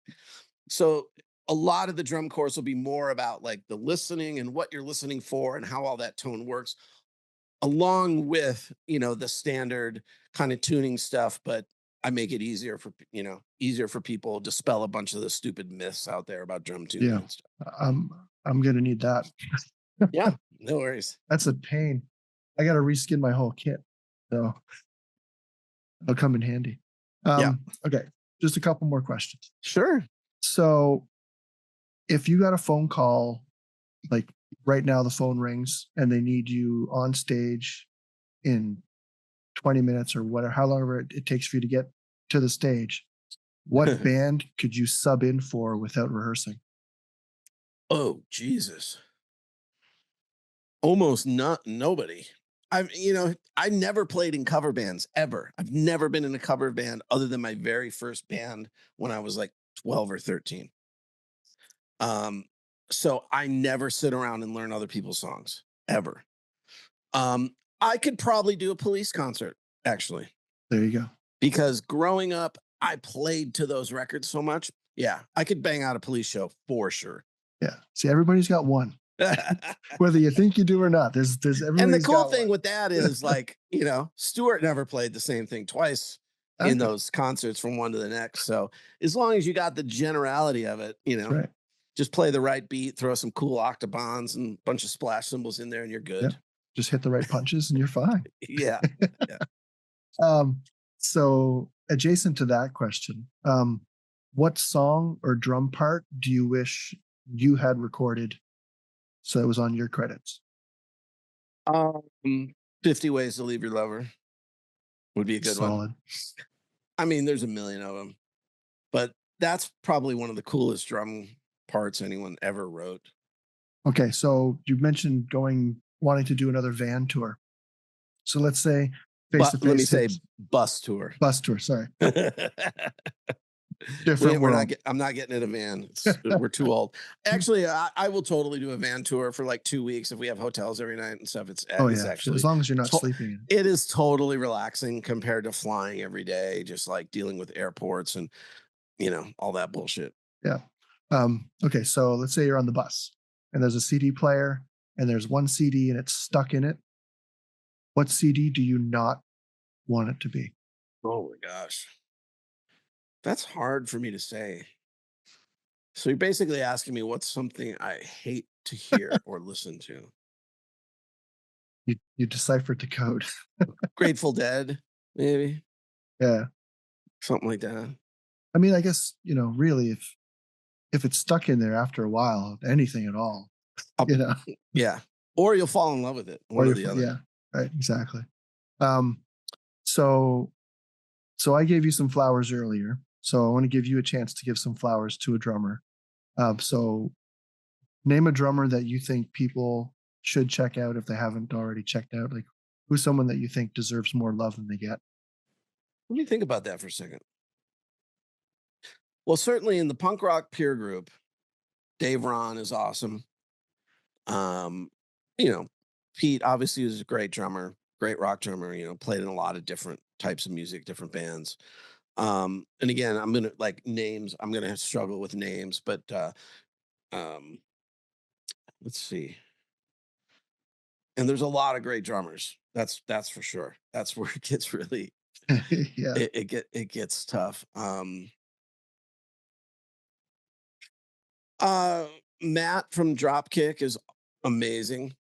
[SPEAKER 3] So a lot of the drum course will be more about like the listening and what you're listening for and how all that tone works, along with, the standard kind of tuning stuff. But I make it easier for people, dispel a bunch of the stupid myths out there about drum tuning
[SPEAKER 1] Yeah.
[SPEAKER 3] and stuff.
[SPEAKER 1] I'm gonna need that.
[SPEAKER 3] Yeah, no worries.
[SPEAKER 1] That's a pain. I gotta reskin my whole kit. So it'll come in handy.
[SPEAKER 3] Yeah,
[SPEAKER 1] Okay, just a couple more questions.
[SPEAKER 3] sure.
[SPEAKER 1] So if you got a phone call, like right now the phone rings and they need you on stage in 20 minutes or whatever, however it takes for you to get to the stage, what band could you sub in for without rehearsing?
[SPEAKER 3] Oh, Jesus. Almost not nobody. I never played in cover bands ever. I've never been in a cover band other than my very first band when I was like 12 or 13. Um, so I never sit around and learn other people's songs ever. I could probably do a Police concert actually,
[SPEAKER 1] There you go.
[SPEAKER 3] because growing up, I played to those records so much. Yeah, I could bang out a Police show for sure.
[SPEAKER 1] Yeah. See, everybody's got one. Whether you think you do or not, there's
[SPEAKER 3] And the
[SPEAKER 1] everybody's
[SPEAKER 3] cool
[SPEAKER 1] got
[SPEAKER 3] thing
[SPEAKER 1] one.
[SPEAKER 3] with that is like, Stewart never played the same thing twice in
[SPEAKER 1] Okay,
[SPEAKER 3] those concerts from one to the next. So as long as you got the generality of it,
[SPEAKER 1] that's right.
[SPEAKER 3] just play the right beat, throw some cool octobans and a bunch of splash cymbals in there, and you're
[SPEAKER 1] Yeah.
[SPEAKER 3] good.
[SPEAKER 1] Just hit the right punches and you're fine.
[SPEAKER 3] Yeah. Yeah.
[SPEAKER 1] So adjacent to that question, what song or drum part do you wish you had recorded so it was on your credits?
[SPEAKER 3] Um, 50 Ways to Leave Your Lover would be a good one.
[SPEAKER 1] Solid.
[SPEAKER 3] I mean, there's a million of them, but that's probably one of the coolest drum parts anyone ever wrote.
[SPEAKER 1] Okay, so you mentioned wanting to do another van tour. So let's say face to
[SPEAKER 3] But let me
[SPEAKER 1] face
[SPEAKER 3] say bus tour.
[SPEAKER 1] bus tour. Sorry,
[SPEAKER 3] We,
[SPEAKER 1] different
[SPEAKER 3] we're
[SPEAKER 1] world.
[SPEAKER 3] I'm not getting in a van. We're too old. Actually, I will totally do a van tour for like 2 weeks if we have hotels every night and stuff.
[SPEAKER 1] Oh
[SPEAKER 3] It's
[SPEAKER 1] yeah,
[SPEAKER 3] actually
[SPEAKER 1] as long as you're not
[SPEAKER 3] to-
[SPEAKER 1] sleeping in.
[SPEAKER 3] it is totally relaxing compared to flying every day, just like dealing with airports and all that bullshit.
[SPEAKER 1] Yeah. Okay, so let's say you're on the bus and there's a CD player and there's one CD and it's stuck in it. What CD do you not want it to be?
[SPEAKER 3] Oh my gosh, that's hard for me to say. So you're basically asking me what's something I hate to hear or listen to.
[SPEAKER 1] You deciphered the code.
[SPEAKER 3] Grateful Dead, maybe
[SPEAKER 1] Yeah.
[SPEAKER 3] something like that.
[SPEAKER 1] I mean, I guess, really if it's stuck in there after a while, anything at all,
[SPEAKER 3] I'll-
[SPEAKER 1] you know,
[SPEAKER 3] Yeah. Or you'll fall in love with it. One or the other.
[SPEAKER 1] yeah, right, exactly. Um, so I gave you some flowers earlier, so I want to give you a chance to give some flowers to a drummer. So name a drummer that you think people should check out if they haven't already checked out. Like, who's someone that you think deserves more love than they get?
[SPEAKER 3] Let me think about that for a second. Well, certainly in the punk rock peer group, Dave Ron is awesome. Um, you know, Pete obviously is a great drummer, great rock drummer, played in a lot of different types of music, different bands. And again, I'm gonna like names, I'm gonna struggle with names, but um let's see. And there's a lot of great drummers. That's for sure. That's where it gets really
[SPEAKER 1] Yeah.
[SPEAKER 3] it gets tough. Uh Matt from Dropkick is amazing.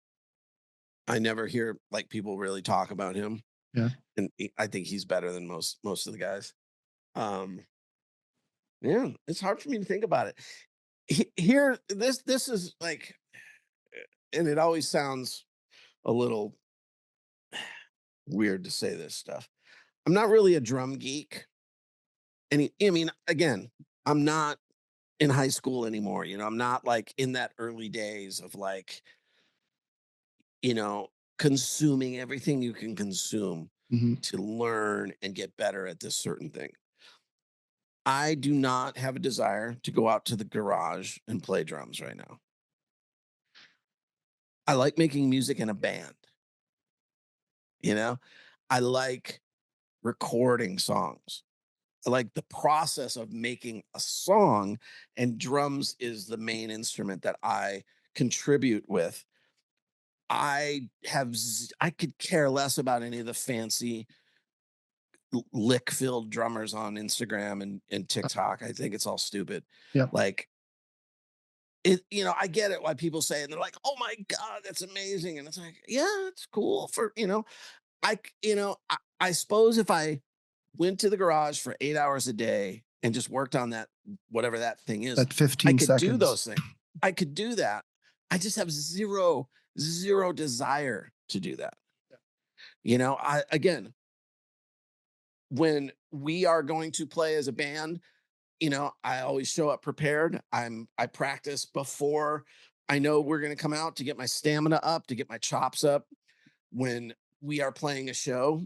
[SPEAKER 3] I never hear like people really talk about him,
[SPEAKER 1] Yeah.
[SPEAKER 3] and I think he's better than most of the guys. Um, yeah, it's hard for me to think about it. Here, this is like, and it always sounds a little weird to say this stuff. I'm not really a drum geek, and I mean, again, I'm not in high school anymore. I'm not like in that early days of like, you know, consuming everything you can consume
[SPEAKER 1] Hmm.
[SPEAKER 3] to learn and get better at this certain thing. I do not have a desire to go out to the garage and play drums right now. I like making music in a band, you know? I like recording songs. I like the process of making a song, and drums is the main instrument that I contribute with. I could care less about any of the fancy lick filled drummers on Instagram and TikTok. I think it's all stupid.
[SPEAKER 1] Yep.
[SPEAKER 3] Like I get it why people say it, and they're like, "Oh my god, that's amazing." And it's like, "Yeah, it's cool for, I suppose if I went to the garage for 8 hours a day and just worked on that whatever that thing is,
[SPEAKER 1] That
[SPEAKER 3] I
[SPEAKER 1] 15
[SPEAKER 3] could do
[SPEAKER 1] seconds.
[SPEAKER 3] those things. I could do that. I just have zero desire to do that. I again, when we are going to play as a band, I always show up prepared. I practice before I know we're going to come out to get my stamina up, to get my chops up. When we are playing a show,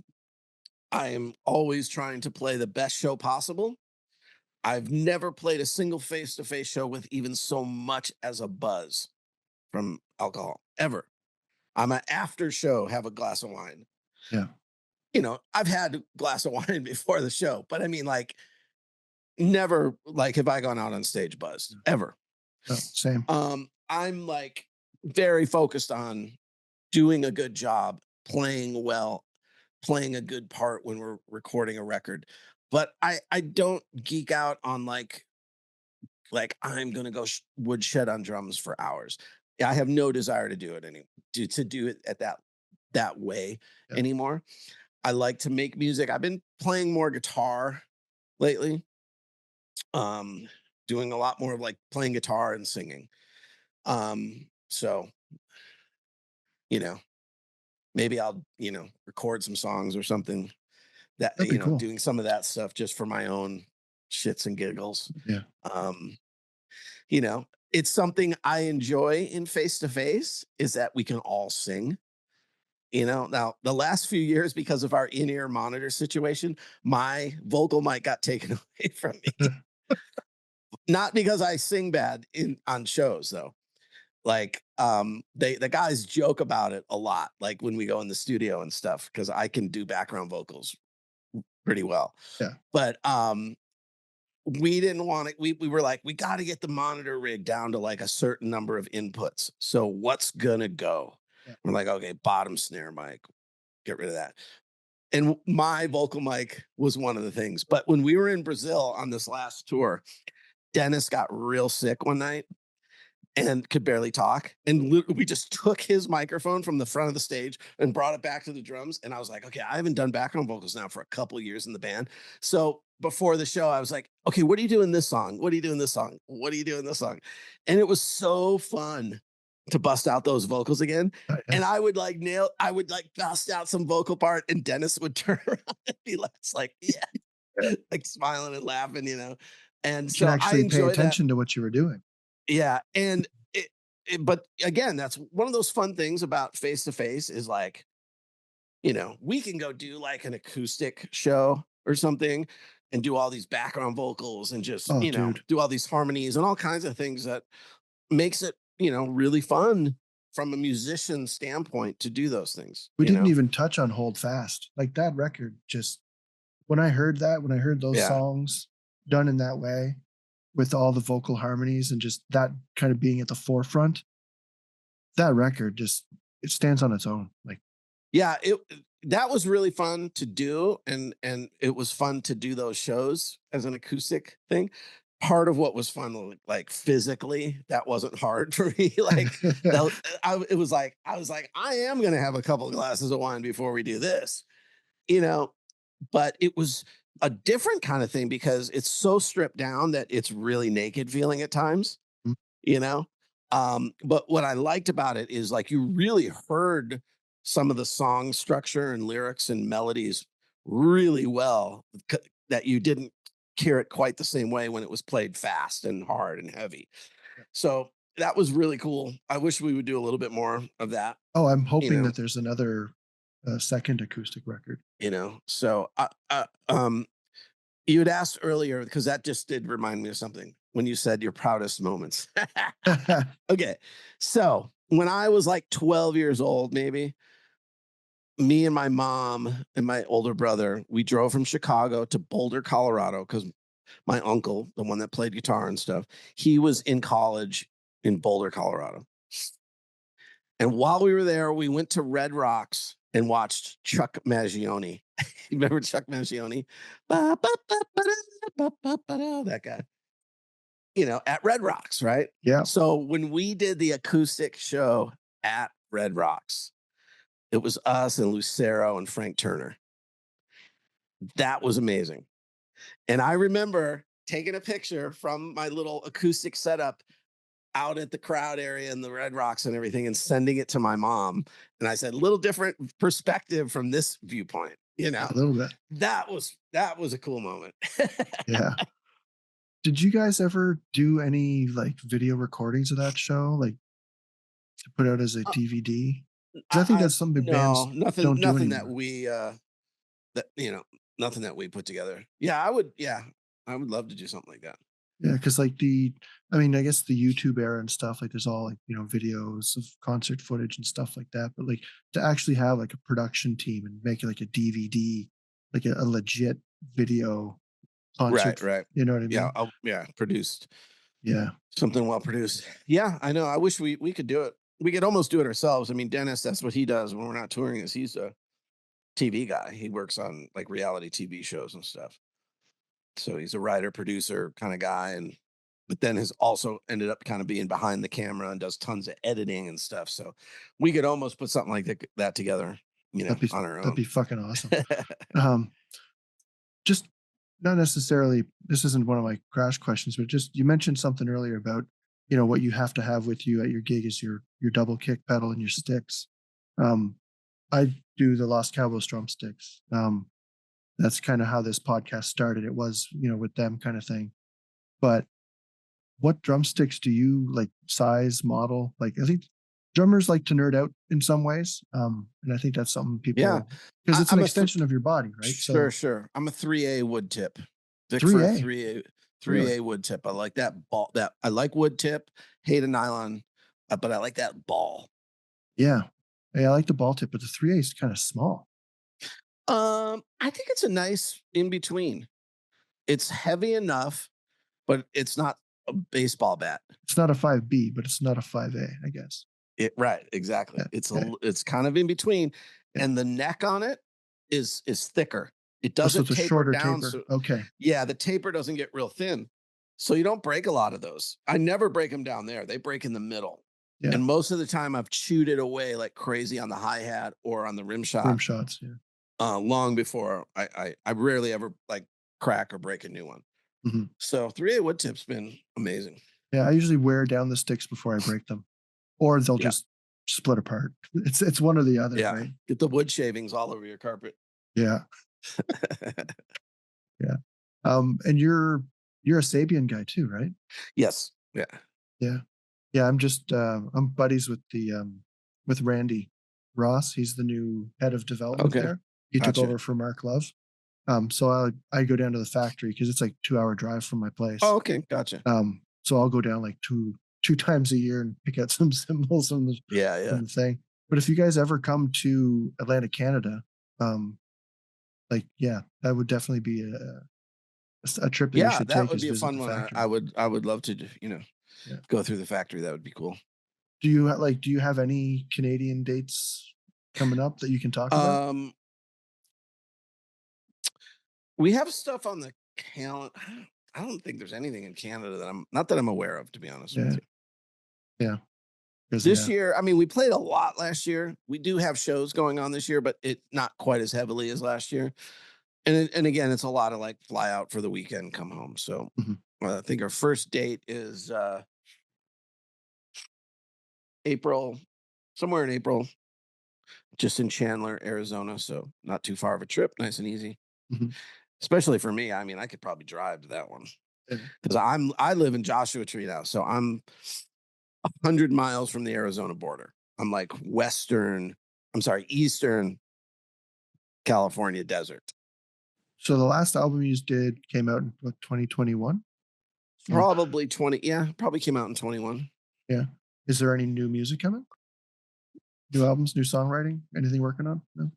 [SPEAKER 3] I am always trying to play the best show possible. I've never played a single face-to-face show with even so much as a buzz from alcohol ever. I'm an after show, have a glass of wine.
[SPEAKER 1] Yeah.
[SPEAKER 3] I've had a glass of wine before the show, but I mean, like, never like have I gone out on stage buzzed ever.
[SPEAKER 1] No, same.
[SPEAKER 3] I'm like very focused on doing a good job, playing well, playing a good part when we're recording a record. But I don't geek out on like I'm gonna go woodshed on drums for hours. I have no desire to do it to do it at that way
[SPEAKER 1] Yeah.
[SPEAKER 3] anymore. I like to make music. I've been playing more guitar lately. Um, doing a lot more of like playing guitar and singing. So, you know, maybe I'll, record some songs or something that,
[SPEAKER 1] That'd be cool.
[SPEAKER 3] doing some of that stuff just for my own shits and giggles.
[SPEAKER 1] Yeah.
[SPEAKER 3] Um, it's something I enjoy in face to face is that we can all sing. Now the last few years, because of our in-ear monitor situation, my vocal mic got taken away from me. Not because I sing bad on shows though. Like the guys joke about it a lot, like when we go in the studio and stuff, because I can do background vocals pretty well.
[SPEAKER 1] Yeah.
[SPEAKER 3] But we didn't want it. We were like, we got to get the monitor rig down to like a certain number of inputs. So what's gonna go?
[SPEAKER 1] Yeah.
[SPEAKER 3] We're like, okay, bottom snare mic, get rid of that. And my vocal mic was one of the things. But when we were in Brazil on this last tour, Dennis got real sick one night and could barely talk. And we just took his microphone from the front of the stage and brought it back to the drums. And I was like, okay, I haven't done background vocals now for a couple of years in the band. So before the show, I was like, okay, what are you doing this song? What are you doing this song? What are you doing this song? And it was so fun to bust out those vocals again.
[SPEAKER 1] Yeah.
[SPEAKER 3] And I would like bust out some vocal part, and Dennis would turn around and be like, yeah, like smiling and laughing. And
[SPEAKER 1] You can
[SPEAKER 3] so I
[SPEAKER 1] actually pay
[SPEAKER 3] enjoy that.
[SPEAKER 1] attention to what you were doing.
[SPEAKER 3] Yeah, and but again, that's one of those fun things about face to face is like, we can go do like an acoustic show or something, and do all these background vocals and just,
[SPEAKER 1] Oh, dude.
[SPEAKER 3] do all these harmonies and all kinds of things that makes it, really fun from a musician standpoint to do those things,
[SPEAKER 1] We didn't even touch on Hold Fast. Like that record just when I heard those
[SPEAKER 3] Yeah.
[SPEAKER 1] songs done in that way with all the vocal harmonies and just that kind of being at the forefront, that record just it stands on its own. Like
[SPEAKER 3] Yeah, that was really fun to do, and it was fun to do those shows as an acoustic thing. Part of what was fun, like physically, that wasn't hard for me. Like it was like I was like, I am gonna have a couple of glasses of wine before we do this, you know. But it was a different kind of thing because it's so stripped down that it's really naked feeling at times, you know. But what I liked about it is like you really heard some of the song structure and lyrics and melodies really well that you didn't hear it quite the same way when it was played fast and hard and heavy. So that was really cool. I wish we would do a little bit more of that,
[SPEAKER 1] oh, I'm
[SPEAKER 3] you
[SPEAKER 1] hoping
[SPEAKER 3] know,
[SPEAKER 1] that there's another second acoustic record.
[SPEAKER 3] So you had asked earlier because that just did remind me of something when you said your proudest moments. Okay. So when I was like 12 years old, maybe, me and my mom and my older brother, we drove from Chicago to Boulder, Colorado, because my uncle, the one that played guitar and stuff, he was in college in Boulder, Colorado. And while we were there, we went to Red Rocks and watched Chuck Mangione. You remember Chuck Mangione? That guy. At Red Rocks, right?
[SPEAKER 1] Yeah.
[SPEAKER 3] So when we did the acoustic show at Red Rocks, it was us and Lucero and Frank Turner. That was amazing. And I remember taking a picture from my little acoustic setup out at the crowd area in the Red Rocks and everything and sending it to my mom. And I said, little different perspective from this viewpoint,
[SPEAKER 1] A little bit.
[SPEAKER 3] that was a cool moment.
[SPEAKER 1] Yeah. Did you guys ever do any like video recordings of that show, like to put out as a DVD? Because I think that's something bands
[SPEAKER 3] No, nothing,
[SPEAKER 1] don't do
[SPEAKER 3] nothing that
[SPEAKER 1] anymore.
[SPEAKER 3] we, that, nothing that we put together. Yeah, I would love to do something like that.
[SPEAKER 1] Yeah, because like I guess the YouTube era and stuff, like there's all like, videos of concert footage and stuff like that. But like to actually have like a production team and make it like a DVD, like a legit video concert,
[SPEAKER 3] Right.
[SPEAKER 1] you know what I
[SPEAKER 3] Yeah.
[SPEAKER 1] mean?
[SPEAKER 3] Produced.
[SPEAKER 1] Yeah.
[SPEAKER 3] Something well produced. Yeah, I know. I wish we could do it. We could almost do it ourselves. I mean, Dennis, that's what he does when we're not touring. Is he's a TV guy. He works on like reality TV shows and stuff. So he's a writer, producer kind of guy, but then has also ended up kind of being behind the camera and does tons of editing and stuff. So we could almost put something like that together, on our
[SPEAKER 1] That'd
[SPEAKER 3] own.
[SPEAKER 1] be fucking awesome. Just not necessarily, this isn't one of my crash questions, but just you mentioned something earlier about, what you have to have with you at your gig is your double kick pedal and your sticks. I do the Lost Cowboys drumsticks. That's kind of how this podcast started. It was, with them kind of thing. But what drumsticks do you like size, model? Like I think drummers like to nerd out in some ways. And I think that's something
[SPEAKER 3] Yeah.
[SPEAKER 1] people, because it's an
[SPEAKER 3] I'm
[SPEAKER 1] extension of your body, right?
[SPEAKER 3] Sure. I'm a 3A wood tip. Vic for
[SPEAKER 1] 3A?
[SPEAKER 3] 3A
[SPEAKER 1] Really?
[SPEAKER 3] wood tip. I like that ball. That I like wood tip. Hate a nylon, but I like that ball.
[SPEAKER 1] Yeah. Hey, I like the ball tip, but the 3A is kind of small.
[SPEAKER 3] I think it's a nice in between. It's heavy enough, but it's not a baseball bat.
[SPEAKER 1] It's not a 5B, but it's not a 5A, I guess.
[SPEAKER 3] Right, exactly.
[SPEAKER 1] Yeah.
[SPEAKER 3] It's kind of in between,
[SPEAKER 1] Yeah.
[SPEAKER 3] and the neck on it is thicker. It
[SPEAKER 1] So
[SPEAKER 3] doesn't
[SPEAKER 1] it's a
[SPEAKER 3] taper
[SPEAKER 1] shorter
[SPEAKER 3] down.
[SPEAKER 1] taper.
[SPEAKER 3] So
[SPEAKER 1] Okay.
[SPEAKER 3] yeah, the taper doesn't get real thin, so you don't break a lot of those. I never break them down there. They break in the middle,
[SPEAKER 1] Yeah.
[SPEAKER 3] and most of the time I've chewed it away like crazy on the hi hat or on the rim shot.
[SPEAKER 1] Rim shots. Yeah.
[SPEAKER 3] Long before I rarely ever like crack or break a new one.
[SPEAKER 1] Mhm.
[SPEAKER 3] So 3A wood tip's been amazing.
[SPEAKER 1] Yeah. I usually wear down the sticks before I break them, or they'll just split apart. It's one or the other,
[SPEAKER 3] Yeah.
[SPEAKER 1] right?
[SPEAKER 3] Get the wood shavings all over your carpet.
[SPEAKER 1] Yeah. Yeah. And you're a Sabian guy too, right?
[SPEAKER 3] Yes. Yeah.
[SPEAKER 1] Yeah. Yeah. I'm buddies with with Randy Ross. He's the new head of development
[SPEAKER 3] Okay.
[SPEAKER 1] there. He took
[SPEAKER 3] Gotcha.
[SPEAKER 1] over for Mark Love. So I go down to the factory because it's like 2 hour drive from my place.
[SPEAKER 3] Oh, okay, gotcha.
[SPEAKER 1] So I'll go down like two times a year and pick out some symbols
[SPEAKER 3] Yeah, yeah.
[SPEAKER 1] from the thing. But if you guys ever come to Atlantic, Canada, like yeah, that would definitely be a trip that you
[SPEAKER 3] Yeah,
[SPEAKER 1] should
[SPEAKER 3] that
[SPEAKER 1] take
[SPEAKER 3] would
[SPEAKER 1] is
[SPEAKER 3] be a
[SPEAKER 1] visit
[SPEAKER 3] fun
[SPEAKER 1] the
[SPEAKER 3] one.
[SPEAKER 1] factory.
[SPEAKER 3] I would love to,
[SPEAKER 1] Yeah.
[SPEAKER 3] go through the factory. That would be cool.
[SPEAKER 1] Do you have any Canadian dates coming up that you can talk about?
[SPEAKER 3] Um, we have stuff on the calendar. I don't think there's anything in Canada that I'm aware of, to be honest with
[SPEAKER 1] Yeah.
[SPEAKER 3] you.
[SPEAKER 1] Yeah. Because
[SPEAKER 3] This
[SPEAKER 1] yeah.
[SPEAKER 3] year, I mean, we played a lot last year. We do have shows going on this year, but it not quite as heavily as last year. And again, it's a lot of like fly out for the weekend, come home. So
[SPEAKER 1] Mhm.
[SPEAKER 3] I think our first date is April, somewhere in April, just in Chandler, Arizona. So not too far of a trip, nice and easy.
[SPEAKER 1] Mhm.
[SPEAKER 3] Especially for me. I mean, I could probably drive to that one
[SPEAKER 1] Yeah.
[SPEAKER 3] because I live in Joshua Tree now, so I'm 100 miles from the Arizona border. I'm like Eastern California desert.
[SPEAKER 1] So the last album you did came out in what, 2021? So
[SPEAKER 3] Probably 20. Yeah, probably came out in 21.
[SPEAKER 1] yeah. Is there any new music coming? New albums, new songwriting? Anything working on? No.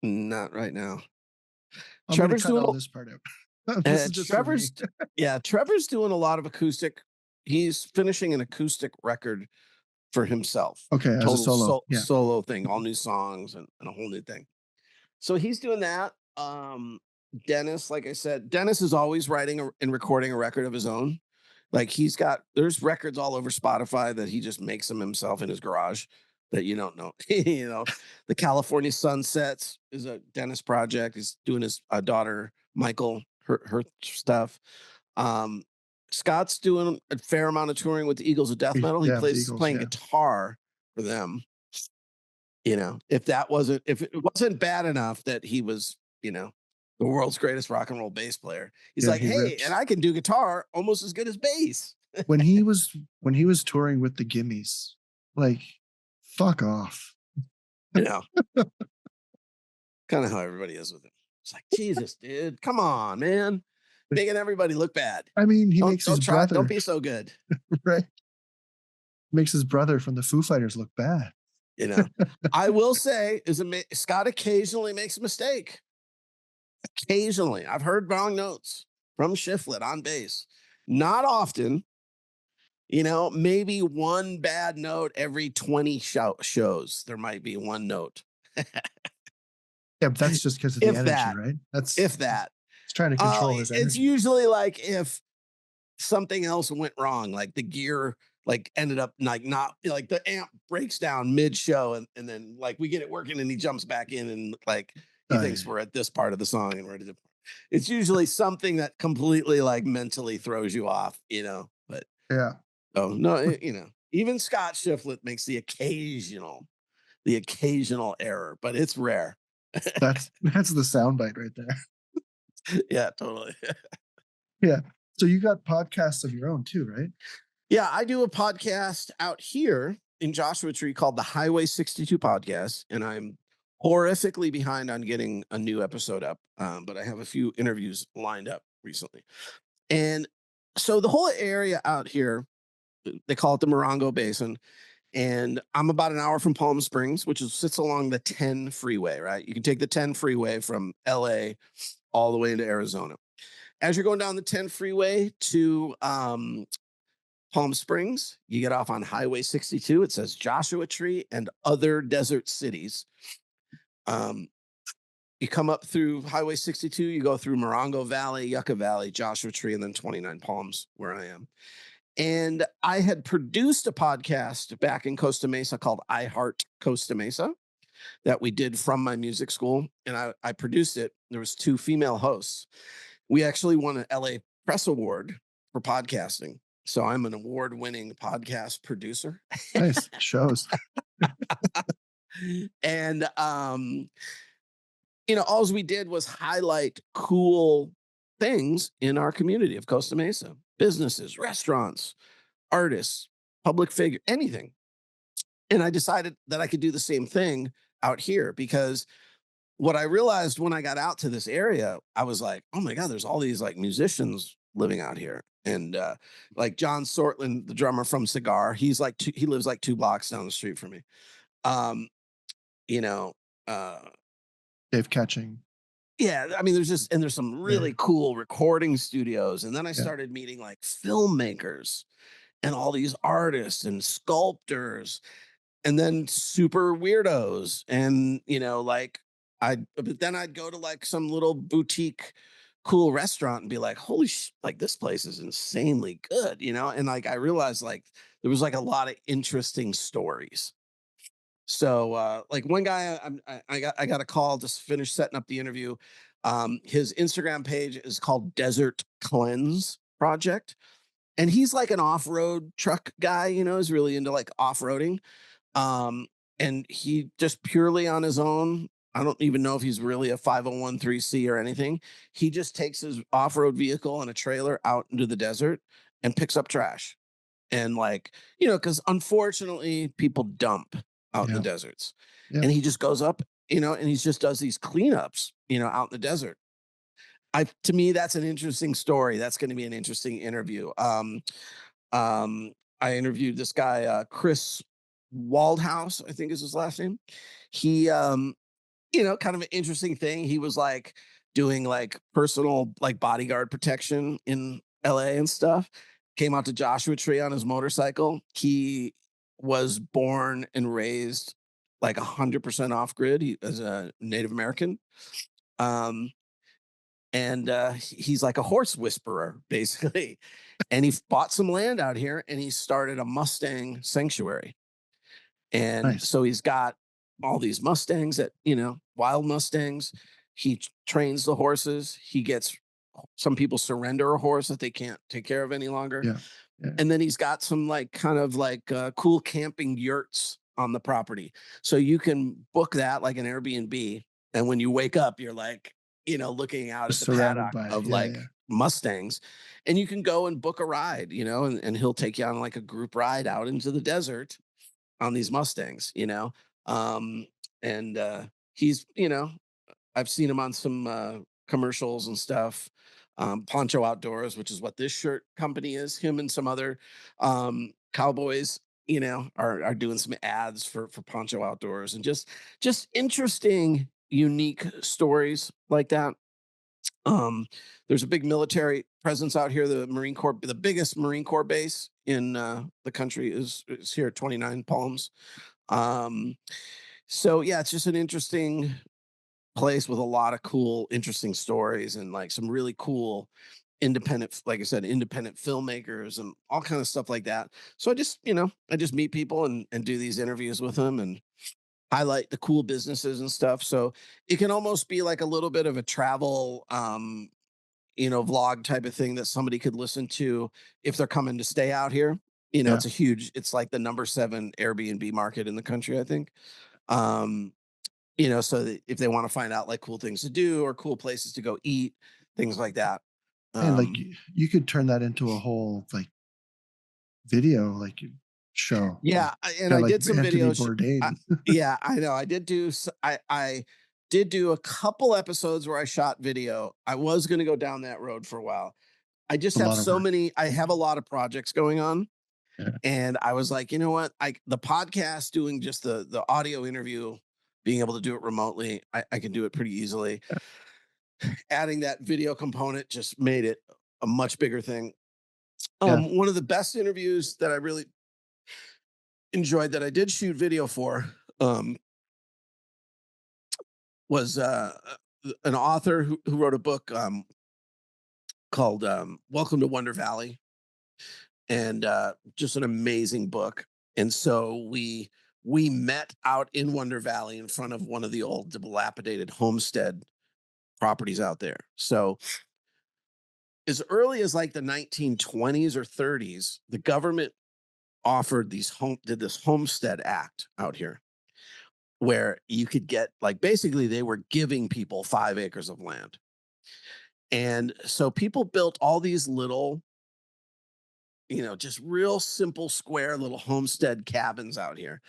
[SPEAKER 3] Not right now.
[SPEAKER 1] I'm gonna
[SPEAKER 3] Trevor's
[SPEAKER 1] cut
[SPEAKER 3] doing
[SPEAKER 1] all this part out. This is just for me.
[SPEAKER 3] Trevor's doing a lot of acoustic. He's finishing an acoustic record for himself.
[SPEAKER 1] Okay, as a
[SPEAKER 3] Total
[SPEAKER 1] solo. Yeah.
[SPEAKER 3] solo thing, all new songs and a whole new thing. So he's doing that. Dennis, like I said, Dennis is always writing and recording a record of his own. Like there's records all over Spotify that he just makes them himself in his garage that you don't know. The California Sunsets is a Dennis project. He's doing his daughter Michael her stuff. Um, Scott's doing a fair amount of touring with the Eagles of Death Metal.
[SPEAKER 1] Yeah, with the
[SPEAKER 3] He's
[SPEAKER 1] Eagles.
[SPEAKER 3] playing
[SPEAKER 1] Yeah.
[SPEAKER 3] guitar for them. If it wasn't bad enough that he was, the world's greatest rock and roll bass player, he's
[SPEAKER 1] Yeah,
[SPEAKER 3] like,
[SPEAKER 1] he
[SPEAKER 3] hey, and
[SPEAKER 1] rips.
[SPEAKER 3] I can do guitar almost as good as bass.
[SPEAKER 1] When he was touring with the Gimmies, like fuck off.
[SPEAKER 3] You know, kind of how everybody is with him. It's like, Jesus, dude, come on, man, making everybody look bad.
[SPEAKER 1] I mean, he
[SPEAKER 3] Don't
[SPEAKER 1] makes his
[SPEAKER 3] don't try. Don't
[SPEAKER 1] brother,
[SPEAKER 3] be so good.
[SPEAKER 1] right? Makes his brother from the Foo Fighters look bad.
[SPEAKER 3] You know, I will say, Scott occasionally makes a mistake. Occasionally, I've heard wrong notes from Shiflett on bass. Not often. Maybe one bad note every 20 shows. There might be one note.
[SPEAKER 1] Yeah, but that's just because of the
[SPEAKER 3] If
[SPEAKER 1] energy,
[SPEAKER 3] that,
[SPEAKER 1] right? That's
[SPEAKER 3] if that.
[SPEAKER 1] it's trying to control his
[SPEAKER 3] It's
[SPEAKER 1] energy.
[SPEAKER 3] usually like if something else went wrong, like the gear like ended up like not like the amp breaks down mid-show and then like we get it working and he jumps back in and like he
[SPEAKER 1] Oh,
[SPEAKER 3] thinks
[SPEAKER 1] yeah.
[SPEAKER 3] we're at this part of the song and we're at it's usually something that completely like mentally throws you off, but
[SPEAKER 1] Yeah.
[SPEAKER 3] oh no, even Scott Shiflett makes the occasional error, but it's rare.
[SPEAKER 1] That's the soundbite right there.
[SPEAKER 3] Yeah, totally.
[SPEAKER 1] Yeah. So you got podcasts of your own too, right?
[SPEAKER 3] Yeah, I do a podcast out here in Joshua Tree called the Highway 62 Podcast, and I'm horrifically behind on getting a new episode up, but I have a few interviews lined up recently. And so the whole area out here, they call it the Morongo Basin, and I'm about an hour from Palm Springs, which sits along the 10 freeway, right? You can take the 10 freeway from LA all the way into Arizona. As you're going down the 10 freeway to Palm Springs, you get off on Highway 62. It says Joshua Tree and other desert cities. Um, you come up through Highway 62, you go through Morongo Valley, Yucca Valley, Joshua Tree, and then 29 Palms, where I am. And I had produced a podcast back in Costa Mesa called I Heart Costa Mesa that we did from my music school. And I produced it. There was 2 female hosts. We actually won an LA Press Award for podcasting. So I'm an award-winning podcast producer.
[SPEAKER 1] Nice. Shows.
[SPEAKER 3] And all we did was highlight cool things in our community of Costa Mesa. Businesses, restaurants, artists, public figure, anything. And I decided that I could do the same thing out here because what I realized when I got out to this area, I was like, oh my God, there's all these like musicians living out here. And like John Sortland, the drummer from Cigar, he lives like 2 blocks down the street from me. Um, you know, uh,
[SPEAKER 1] Dave Catching.
[SPEAKER 3] yeah, I mean, there's some
[SPEAKER 1] Yeah.
[SPEAKER 3] really cool recording studios. And then I
[SPEAKER 1] Yeah.
[SPEAKER 3] started meeting like filmmakers and all these artists and sculptors and then super weirdos. And, like but then I'd go to like some little boutique cool restaurant and be like, holy like this place is insanely good, And like I realized like there was like a lot of interesting stories. So like one guy I got a call to finish setting up the interview. His Instagram page is called Desert Cleanse Project. And he's like an off-road truck guy, is really into like off-roading. Um, and he just purely on his own, I don't even know if he's really a 501c or anything. He just takes his off-road vehicle and a trailer out into the desert and picks up trash. And like, because unfortunately people dump out in the
[SPEAKER 1] Yeah.
[SPEAKER 3] deserts.
[SPEAKER 1] Yeah.
[SPEAKER 3] And he just goes up, and he just does these cleanups, out in the desert. To me, that's an interesting story. That's going to be an interesting interview. Um, I interviewed this guy, Chris Waldhouse, I think is his last name. He, kind of an interesting thing. He was like doing like personal like bodyguard protection in LA and stuff. Came out to Joshua Tree on his motorcycle. He was born and raised like 100% off grid. He as a Native American. Um, and he's like a horse whisperer basically. And he bought some land out here and he started a Mustang sanctuary. And
[SPEAKER 1] Nice.
[SPEAKER 3] so he's got all these Mustangs that, wild Mustangs. He trains the horses. He gets some people surrender a horse that they can't take care of any longer.
[SPEAKER 1] Yeah. Yeah.
[SPEAKER 3] And then he's got some like kind of like cool camping yurts on the property. So you can book that like an Airbnb. And when you wake up, you're like, looking out at
[SPEAKER 1] Just
[SPEAKER 3] the
[SPEAKER 1] surrounded
[SPEAKER 3] paddock
[SPEAKER 1] by it.
[SPEAKER 3] of
[SPEAKER 1] Yeah.
[SPEAKER 3] like
[SPEAKER 1] Yeah.
[SPEAKER 3] Mustangs. And you can go and book a ride, and he'll take you on like a group ride out into the desert on these Mustangs, Um, and he's, I've seen him on some commercials and stuff. Poncho Outdoors, which is what this shirt company is. Him and some other cowboys, are doing some ads for Poncho Outdoors, and just interesting, unique stories like that. There's a big military presence out here. The Marine Corps, the biggest Marine Corps base in the country is here at 29 Palms. Um, so yeah, it's just an interesting place with a lot of cool, interesting stories and like some really cool independent, like I said, independent filmmakers and all kind of stuff like that. So I just meet people and do these interviews with them and highlight the cool businesses and stuff. So it can almost be like a little bit of a travel vlog type of thing that somebody could listen to if they're coming to stay out here.
[SPEAKER 1] Yeah.
[SPEAKER 3] It's like the number 7 Airbnb market in the country, I think. Um, so that if they want to find out like cool things to do or cool places to go eat, things like that.
[SPEAKER 1] And like
[SPEAKER 3] Um,
[SPEAKER 1] you could turn that into a whole like video like show, like
[SPEAKER 3] yeah, and
[SPEAKER 1] kind of
[SPEAKER 3] I
[SPEAKER 1] like
[SPEAKER 3] did some
[SPEAKER 1] Anthony
[SPEAKER 3] videos. I,
[SPEAKER 1] Bourdain.
[SPEAKER 3] yeah, I know. I did do a couple episodes where I shot video. I was going to go down that road for a while. I just
[SPEAKER 1] A
[SPEAKER 3] have
[SPEAKER 1] lot of work.
[SPEAKER 3] I have a lot of projects going on.
[SPEAKER 1] Yeah.
[SPEAKER 3] And I was like, you know what? The podcast doing just the audio interview, being able to do it remotely, I can do it pretty easily. Adding that video component just made it a much bigger thing.
[SPEAKER 1] Yeah.
[SPEAKER 3] One of the best interviews that I really enjoyed that I did shoot video for um, was an author who wrote a book called Welcome to Wonder Valley, and just an amazing book. And so we met out in Wonder Valley in front of one of the old dilapidated homestead properties out there. So as early as like the 1920s or 30s, the government did this homestead act out here where you could get like basically they were giving people 5 acres of land. And so people built all these little, just real simple square little homestead cabins out here.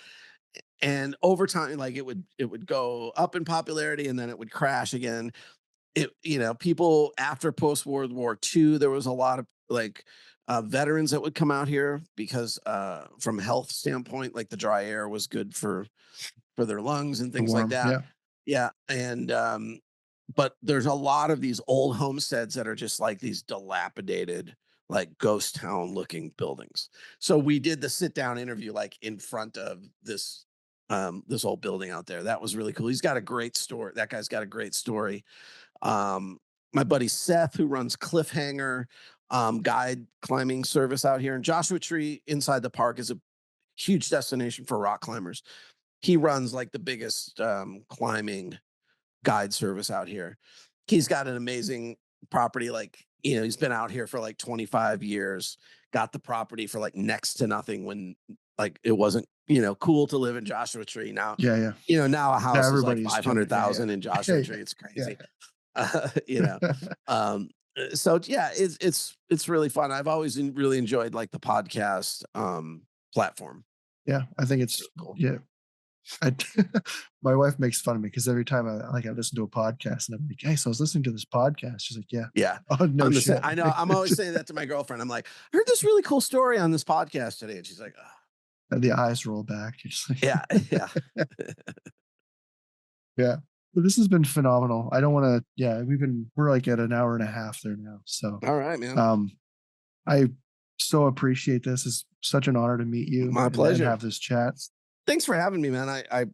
[SPEAKER 3] And over time, like it would go up in popularity and then it would crash again. People after post World War II, there was a lot of like veterans that would come out here because from a health standpoint, like the dry air was good for their lungs and
[SPEAKER 1] The
[SPEAKER 3] things like
[SPEAKER 1] warm.
[SPEAKER 3] that.
[SPEAKER 1] Yeah.
[SPEAKER 3] Yeah, and but there's a lot of these old homesteads that are just like these dilapidated, like ghost town looking buildings. So we did the sit down interview like in front of this old building out there. That was really cool. He's got a great story. That guy's got a great story. Um, my buddy Seth, who runs Cliffhanger guide climbing service out here in Joshua Tree inside the park, is a huge destination for rock climbers. He runs like the biggest climbing guide service out here. He's got an amazing property. Like, he's been out here for like 25 years, got the property for like next to nothing when like it wasn't, cool to live in Joshua Tree. Now,
[SPEAKER 1] Yeah. Yeah.
[SPEAKER 3] now a
[SPEAKER 1] Yeah.
[SPEAKER 3] house is like
[SPEAKER 1] Everybody's doing it. Yeah.
[SPEAKER 3] 500,000 in
[SPEAKER 1] Yeah.
[SPEAKER 3] Joshua Tree. It's
[SPEAKER 1] Yeah.
[SPEAKER 3] crazy. You know, um, so yeah, it's really fun. I've always really enjoyed like the podcast platform.
[SPEAKER 1] Yeah. I think it's
[SPEAKER 3] Really cool.
[SPEAKER 1] yeah. I, my wife makes fun of me because every time I listen to a podcast and I'm like, hey, so I was listening to this podcast. She's like, yeah.
[SPEAKER 3] Yeah.
[SPEAKER 1] Oh, no shit.
[SPEAKER 3] I know. I'm always saying that to my girlfriend. I'm like, I heard this really cool story on this podcast today. And she's like, oh.
[SPEAKER 1] And the eyes roll back. You're just like,
[SPEAKER 3] Yeah. Yeah.
[SPEAKER 1] yeah. But this has been phenomenal. I don't want to, yeah, we're like at an hour and a half there now. So,
[SPEAKER 3] All right, man.
[SPEAKER 1] I so appreciate this. It's such an honor to meet you.
[SPEAKER 3] My
[SPEAKER 1] and
[SPEAKER 3] pleasure.
[SPEAKER 1] have this chat.
[SPEAKER 3] Thanks for having me, man. I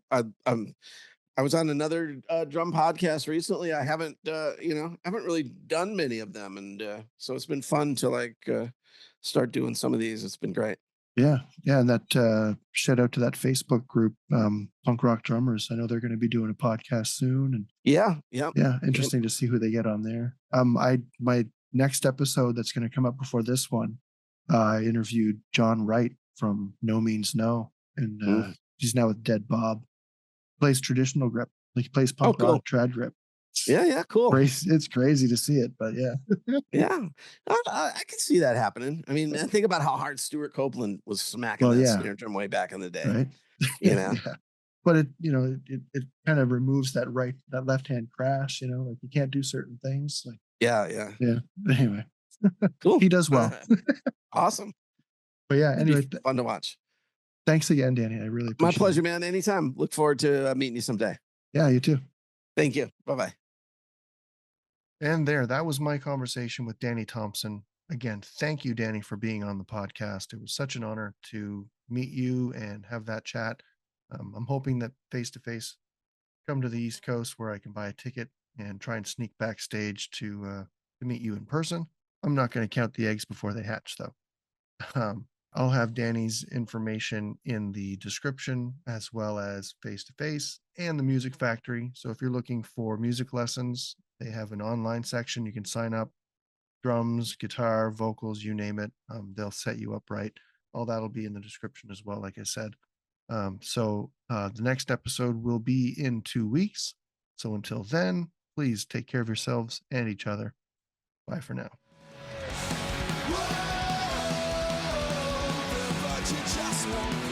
[SPEAKER 3] was on another drum podcast recently. I haven't really done many of them. And so it's been fun to like start doing some of these. It's been great.
[SPEAKER 1] Yeah. Yeah. And that shout out to that Facebook group, Punk Rock Drummers. I know they're going to be doing a podcast soon. And
[SPEAKER 3] yeah.
[SPEAKER 1] Interesting to see who they get on there. My next episode that's going to come up before this one, I interviewed John Wright from No Means No. And he's now with Dead Bob. Plays traditional grip. Like he plays punk rock trad grip.
[SPEAKER 3] Yeah, cool.
[SPEAKER 1] It's crazy to see it, but yeah.
[SPEAKER 3] Yeah. I can see that happening. I mean, think about how hard Stuart Copeland was smacking that snare drum way back in the day.
[SPEAKER 1] Right.
[SPEAKER 3] Yeah.
[SPEAKER 1] But it kind of removes that left hand crash, like you can't do certain things. Like
[SPEAKER 3] yeah.
[SPEAKER 1] Anyway.
[SPEAKER 3] Cool.
[SPEAKER 1] He does well.
[SPEAKER 3] Awesome.
[SPEAKER 1] But yeah, anyway.
[SPEAKER 3] Fun to watch.
[SPEAKER 1] Thanks again, Danny. I really appreciate it.
[SPEAKER 3] My pleasure, man. Anytime. Look forward to meeting you someday.
[SPEAKER 1] Yeah, you too.
[SPEAKER 3] Thank you. Bye-bye.
[SPEAKER 1] And that was my conversation with Danny Thompson. Again, thank you, Danny, for being on the podcast. It was such an honor to meet you and have that chat. I'm hoping that face-to-face, come to the East Coast where I can buy a ticket and try and sneak backstage to meet you in person. I'm not going to count the eggs before they hatch, though. I'll have Danny's information in the description, as well as face-to-face and the Music Factory. So if you're looking for music lessons, they have an online section. You can sign up, drums, guitar, vocals, you name it. They'll set you up right. All that'll be in the description as well, like I said. So the next episode will be in 2 weeks. So until then, please take care of yourselves and each other. Bye for now.
[SPEAKER 2] Whoa, but you just won't